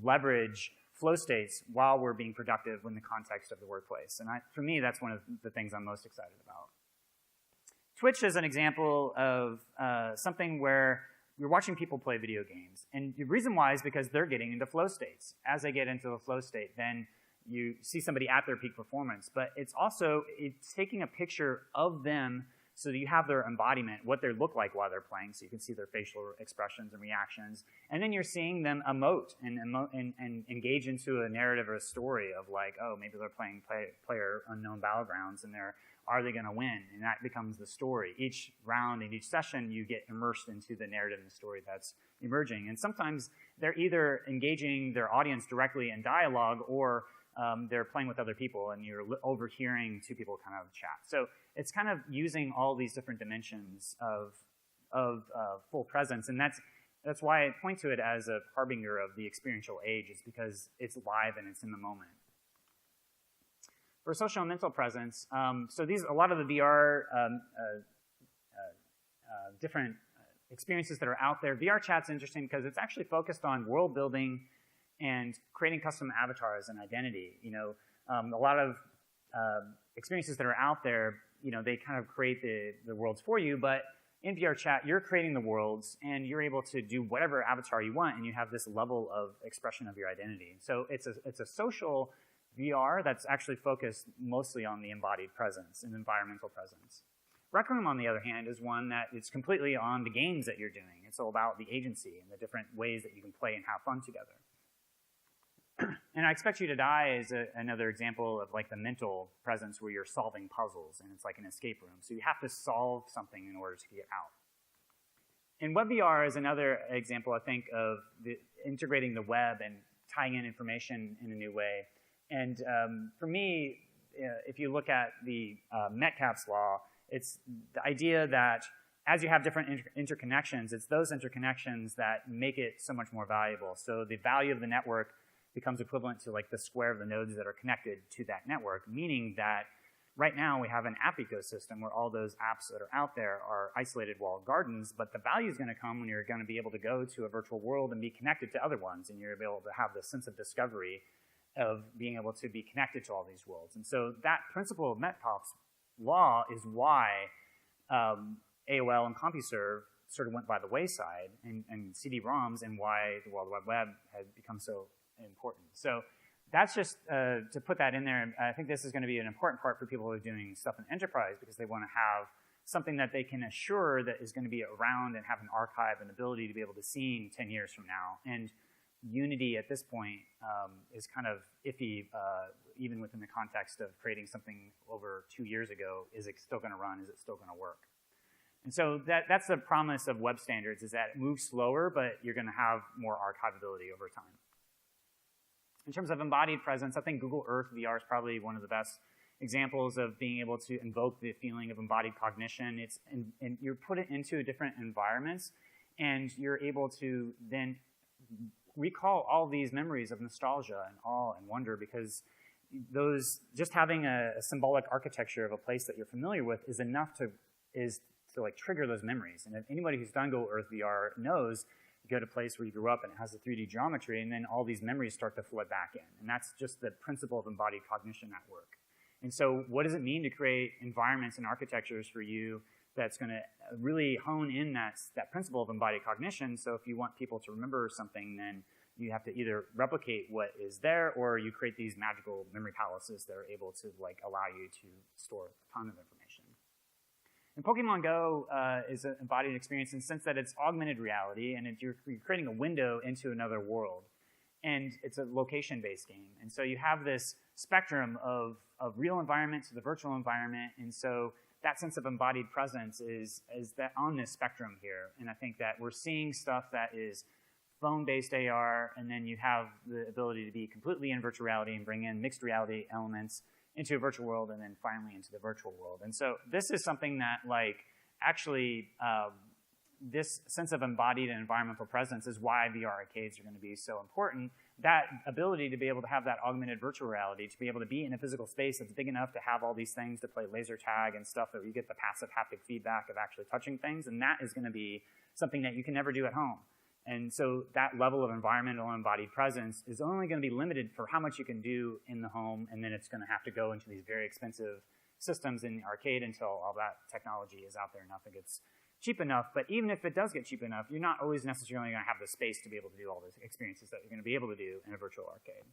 leverage flow states while we're being productive in the context of the workplace. And for me, that's one of the things I'm most excited about. Twitch is an example of something where you're watching people play video games. And the reason why is because they're getting into flow states. As they get into a flow state, then you see somebody at their peak performance, but it's taking a picture of them so that you have their embodiment, what they look like while they're playing, so you can see their facial expressions and reactions. And then you're seeing them emote and engage into a narrative or a story of like, oh, maybe they're playing player unknown battlegrounds, and are they going to win? And that becomes the story. Each round and each session, you get immersed into the narrative and the story that's emerging. And sometimes they're either engaging their audience directly in dialogue, or they're playing with other people, and you're overhearing two people kind of chat. So it's kind of using all these different dimensions of full presence, and that's why I point to it as a harbinger of the experiential age, is because it's live and it's in the moment. For social and mental presence, so a lot of the VR different experiences that are out there. VR chat's interesting because it's actually focused on world building and creating custom avatars and identity. A lot of experiences that are out there, they kind of create the worlds for you, but in VR chat, you're creating the worlds, and you're able to do whatever avatar you want, and you have this level of expression of your identity. So it's a social VR that's actually focused mostly on the embodied presence and environmental presence. Rec Room, on the other hand, is one that is completely on the games that you're doing. It's all about the agency and the different ways that you can play and have fun together. And I Expect You to Die is another example of like the mental presence where you're solving puzzles, and it's like an escape room. So you have to solve something in order to get out. And WebVR is another example, I think, of integrating the web and tying in information in a new way. And for me, if you look at the Metcalfe's law, it's the idea that as you have different interconnections, it's those interconnections that make it so much more valuable. So the value of the network becomes equivalent to like the square of the nodes that are connected to that network, meaning that right now we have an app ecosystem where all those apps that are out there are isolated walled gardens, but the value is going to come when you're going to be able to go to a virtual world and be connected to other ones, and you're able to have the sense of discovery of being able to be connected to all these worlds. And so that principle of Metcalfe's law is why AOL and CompuServe sort of went by the wayside, and CD-ROMs, and why the World Wide Web has become so important. So that's just to put that in there. And I think this is going to be an important part for people who are doing stuff in enterprise, because they want to have something that they can assure that is going to be around and have an archive and ability to be able to see 10 years from now. And Unity at this point is kind of iffy, even within the context of creating something over 2 years ago. Is it still going to run? Is it still going to work? And so that's the promise of web standards, is that it moves slower, but you're going to have more archivability over time. In terms of embodied presence, I think Google Earth VR is probably one of the best examples of being able to invoke the feeling of embodied cognition. And you put it into different environments, and you're able to then recall all these memories of nostalgia and awe and wonder, because those, just having a symbolic architecture of a place that you're familiar with is enough to like trigger those memories. And if anybody who's done Google Earth VR knows, you go to a place where you grew up and it has the 3D geometry, and then all these memories start to flood back in. And that's just the principle of embodied cognition at work. And so what does it mean to create environments and architectures for you that's going to really hone in that principle of embodied cognition? So if you want people to remember something, then you have to either replicate what is there, or you create these magical memory palaces that are able to like allow you to store a ton of information. And Pokémon Go is an embodied experience in the sense that it's augmented reality, and you're creating a window into another world. And it's a location-based game. And so you have this spectrum of real environment to the virtual environment. And so that sense of embodied presence is that on this spectrum here. And I think that we're seeing stuff that is phone-based AR, and then you have the ability to be completely in virtual reality and bring in mixed reality elements into a virtual world, and then finally into the virtual world. And so this is something that like actually this sense of embodied and environmental presence is why VR arcades are going to be so important. That ability to be able to have that augmented virtual reality, to be able to be in a physical space that's big enough to have all these things to play laser tag and stuff, that you get the passive haptic feedback of actually touching things, and that is going to be something that you can never do at home. And so that level of environmental embodied presence is only going to be limited for how much you can do in the home, and then it's going to have to go into these very expensive systems in the arcade until all that technology is out there enough and gets cheap enough. But even if it does get cheap enough, you're not always necessarily going to have the space to be able to do all those experiences that you're going to be able to do in a virtual arcade.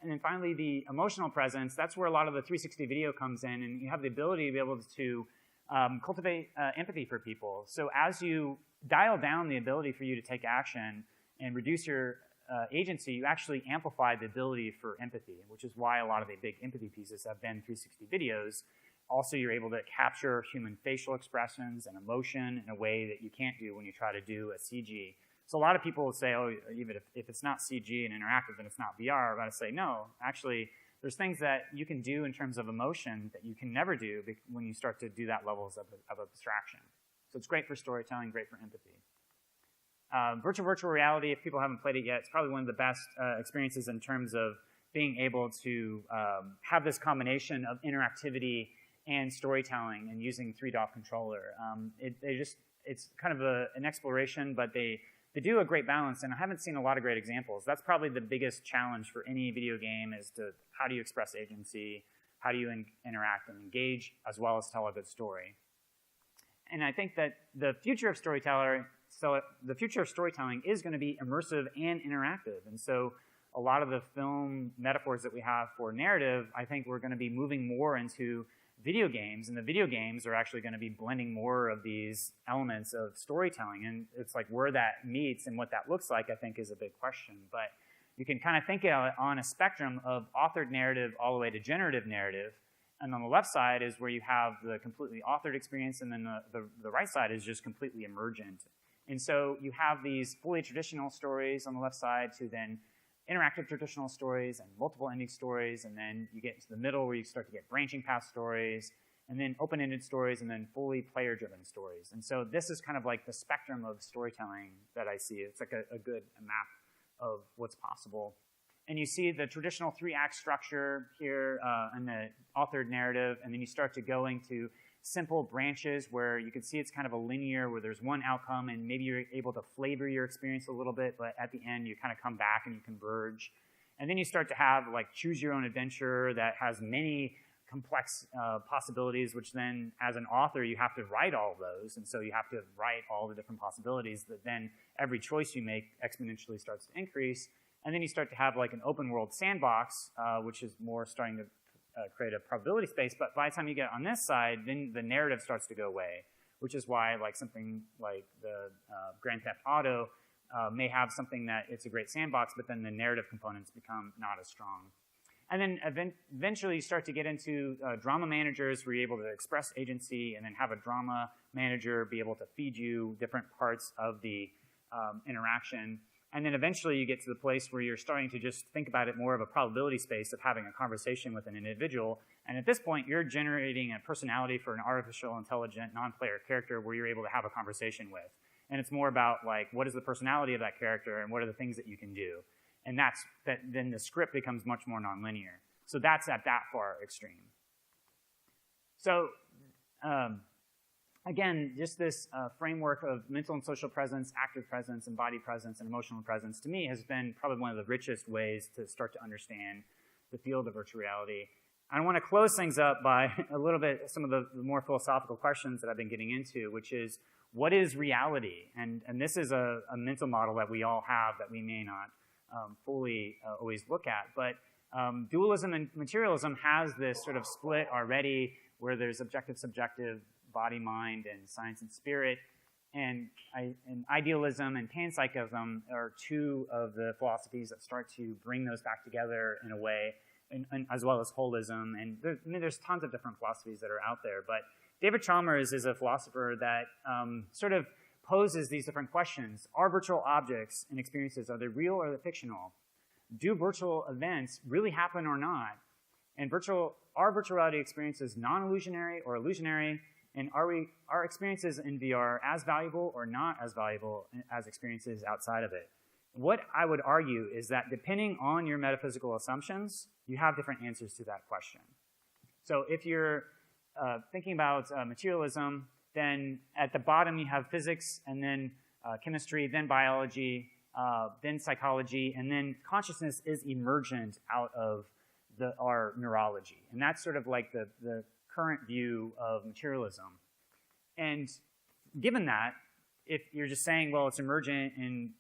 And then finally, the emotional presence, that's where a lot of the 360 video comes in, and you have the ability to be able to cultivate empathy for people. So as you dial down the ability for you to take action and reduce your agency, you actually amplify the ability for empathy, which is why a lot of the big empathy pieces have been 360 videos. Also, you're able to capture human facial expressions and emotion in a way that you can't do when you try to do a CG. So a lot of people will say, oh, even if it's not CG and interactive, then it's not VR. But I say, no, actually, there's things that you can do in terms of emotion that you can never do when you start to do that levels of abstraction. So it's great for storytelling, great for empathy. Virtual reality, if people haven't played it yet, it's probably one of the best experiences in terms of being able to have this combination of interactivity and storytelling and using 3DOF controller. It's kind of an exploration, but they do a great balance, and I haven't seen a lot of great examples. That's probably the biggest challenge for any video game is to how do you express agency, how do you interact and engage, as well as tell a good story. And I think that the future of storytelling is going to be immersive and interactive. And so a lot of the film metaphors that we have for narrative, I think we're going to be moving more into video games, and the video games are actually going to be blending more of these elements of storytelling, and it's like where that meets and what that looks like, I think, is a big question. But you can kind of think of it on a spectrum of authored narrative all the way to generative narrative, and on the left side is where you have the completely authored experience, and then the right side is just completely emergent. And so you have these fully traditional stories on the left side to then interactive traditional stories and multiple ending stories, and then you get into the middle where you start to get branching path stories, and then open-ended stories, and then fully player-driven stories. And so this is kind of like the spectrum of storytelling that I see. It's like a good map of what's possible. And you see the traditional 3-act structure here in the authored narrative, and then you start to go into simple branches where you can see it's kind of a linear where there's one outcome and maybe you're able to flavor your experience a little bit, but at the end you kind of come back and you converge. And then you start to have like choose your own adventure that has many complex possibilities, which then as an author you have to write all of those, and so you have to write all the different possibilities that then every choice you make exponentially starts to increase. And then you start to have like an open world sandbox, which is more starting to create a probability space, but by the time you get on this side, then the narrative starts to go away, which is why like something like the Grand Theft Auto may have something that it's a great sandbox, but then the narrative components become not as strong. And then eventually you start to get into drama managers where you're able to express agency and then have a drama manager be able to feed you different parts of the interaction. And then eventually you get to the place where you're starting to just think about it more of a probability space of having a conversation with an individual. And at this point, you're generating a personality for an artificial intelligent non-player character where you're able to have a conversation with. And it's more about like, what is the personality of that character and what are the things that you can do? And then the script becomes much more nonlinear. So that's at that far extreme. So again, just this framework of mental and social presence, active presence, and body presence, and emotional presence, to me, has been probably one of the richest ways to start to understand the field of virtual reality. I want to close things up by a little bit, some of the more philosophical questions that I've been getting into, which is, what is reality? And this is a mental model that we all have that we may not fully always look at. But dualism and materialism has this sort of split already where there's objective, subjective, body, mind, and science and spirit. And idealism and panpsychism are two of the philosophies that start to bring those back together in a way, and as well as holism. And there's tons of different philosophies that are out there. But David Chalmers is a philosopher that sort of poses these different questions. Are virtual objects and experiences, are they real or are they fictional? Do virtual events really happen or not? And are virtual reality experiences non-illusionary or illusionary? And are experiences in VR as valuable or not as valuable as experiences outside of it? What I would argue is that depending on your metaphysical assumptions, you have different answers to that question. So if you're thinking about materialism, then at the bottom you have physics, and then chemistry, then biology, then psychology, and then consciousness is emergent out of our neurology. And that's sort of like the current view of materialism. And given that, if you're just saying, well, it's emergent, and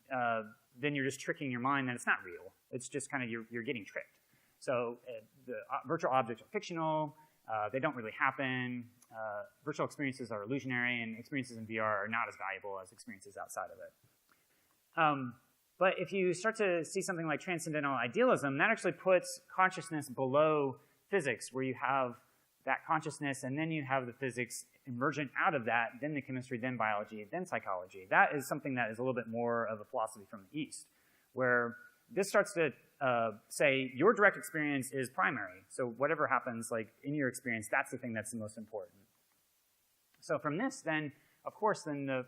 then you're just tricking your mind, then it's not real. It's just kind of you're getting tricked. So the virtual objects are fictional. They don't really happen. Virtual experiences are illusionary, and experiences in VR are not as valuable as experiences outside of it. But if you start to see something like Transcendental Idealism, that actually puts consciousness below physics, where you have that consciousness, and then you have the physics emergent out of that, then the chemistry, then biology, then psychology. That is something that is a little bit more of a philosophy from the East, where this starts to say your direct experience is primary. So whatever happens like in your experience, that's the thing that's the most important. So from this, then, of course, then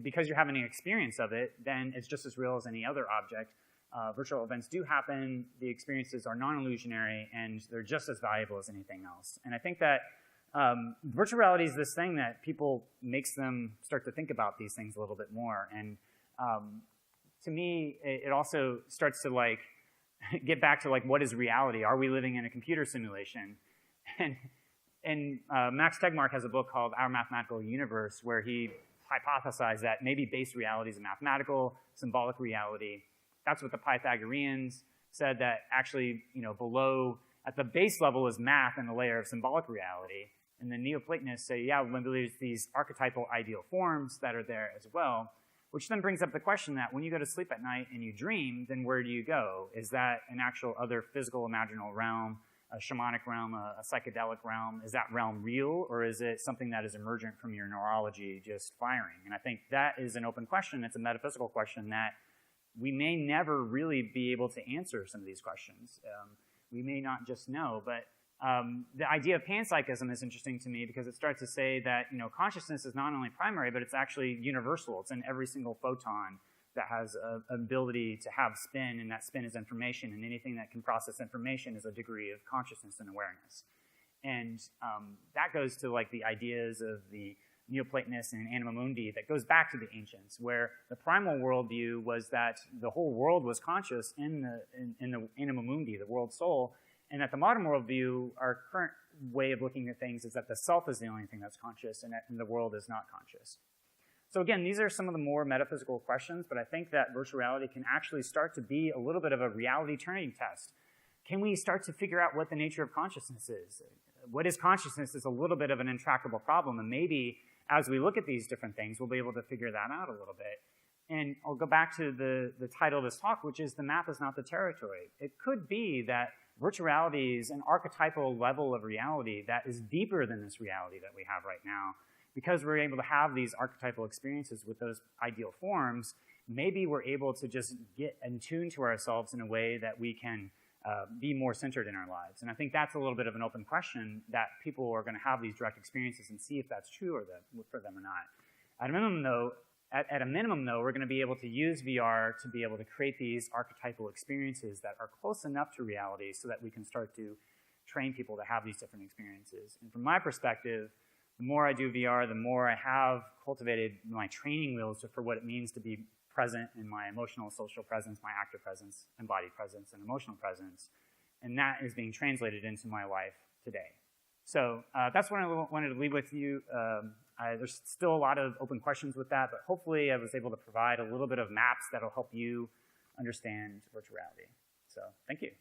because you're having an experience of it, then it's just as real as any other object. Virtual events do happen, the experiences are non-illusionary, and they're just as valuable as anything else. And I think that virtual reality is this thing that people makes them start to think about these things a little bit more. And to me, it also starts to like get back to like, what is reality? Are we living in a computer simulation? And Max Tegmark has a book called Our Mathematical Universe, where he hypothesized that maybe base reality is a mathematical, symbolic reality. That's what the Pythagoreans said, that actually, below, at the base level is math and a layer of symbolic reality. And the Neoplatonists say, yeah, well, there's these archetypal ideal forms that are there as well, which then brings up the question that when you go to sleep at night and you dream, then where do you go? Is that an actual other physical imaginal realm, a shamanic realm, a psychedelic realm? Is that realm real, or is it something that is emergent from your neurology just firing? And I think that is an open question. It's a metaphysical question that we may never really be able to answer some of these questions. We may not just know, but the idea of panpsychism is interesting to me because it starts to say that consciousness is not only primary, but it's actually universal. It's in every single photon that has an ability to have spin, and that spin is information, and anything that can process information is a degree of consciousness and awareness. And that goes to like the ideas of the Neoplatonists and Anima Mundi that goes back to the ancients, where the primal worldview was that the whole world was conscious in the Anima Mundi, the world soul, and that the modern worldview, our current way of looking at things, is that the self is the only thing that's conscious, and that the world is not conscious. So again, these are some of the more metaphysical questions, but I think that virtual reality can actually start to be a little bit of a reality Turing test. Can we start to figure out what the nature of consciousness is? What is consciousness is a little bit of an intractable problem, and maybe as we look at these different things, we'll be able to figure that out a little bit. And I'll go back to the title of this talk, which is The Map is Not the Territory. It could be that virtual reality is an archetypal level of reality that is deeper than this reality that we have right now. Because we're able to have these archetypal experiences with those ideal forms, maybe we're able to just get in tune to ourselves in a way that we can be more centered in our lives. And I think that's a little bit of an open question that people are going to have these direct experiences and see if that's true for them or not. At a minimum, though, we're going to be able to use VR to be able to create these archetypal experiences that are close enough to reality so that we can start to train people to have these different experiences. And from my perspective, the more I do VR, the more I have cultivated my training wheels for what it means to be present in my emotional, social presence, my active presence, embodied presence, and emotional presence. And that is being translated into my life today. So that's what I wanted to leave with you. There's still a lot of open questions with that, but hopefully I was able to provide a little bit of maps that'll help you understand virtual reality. So thank you.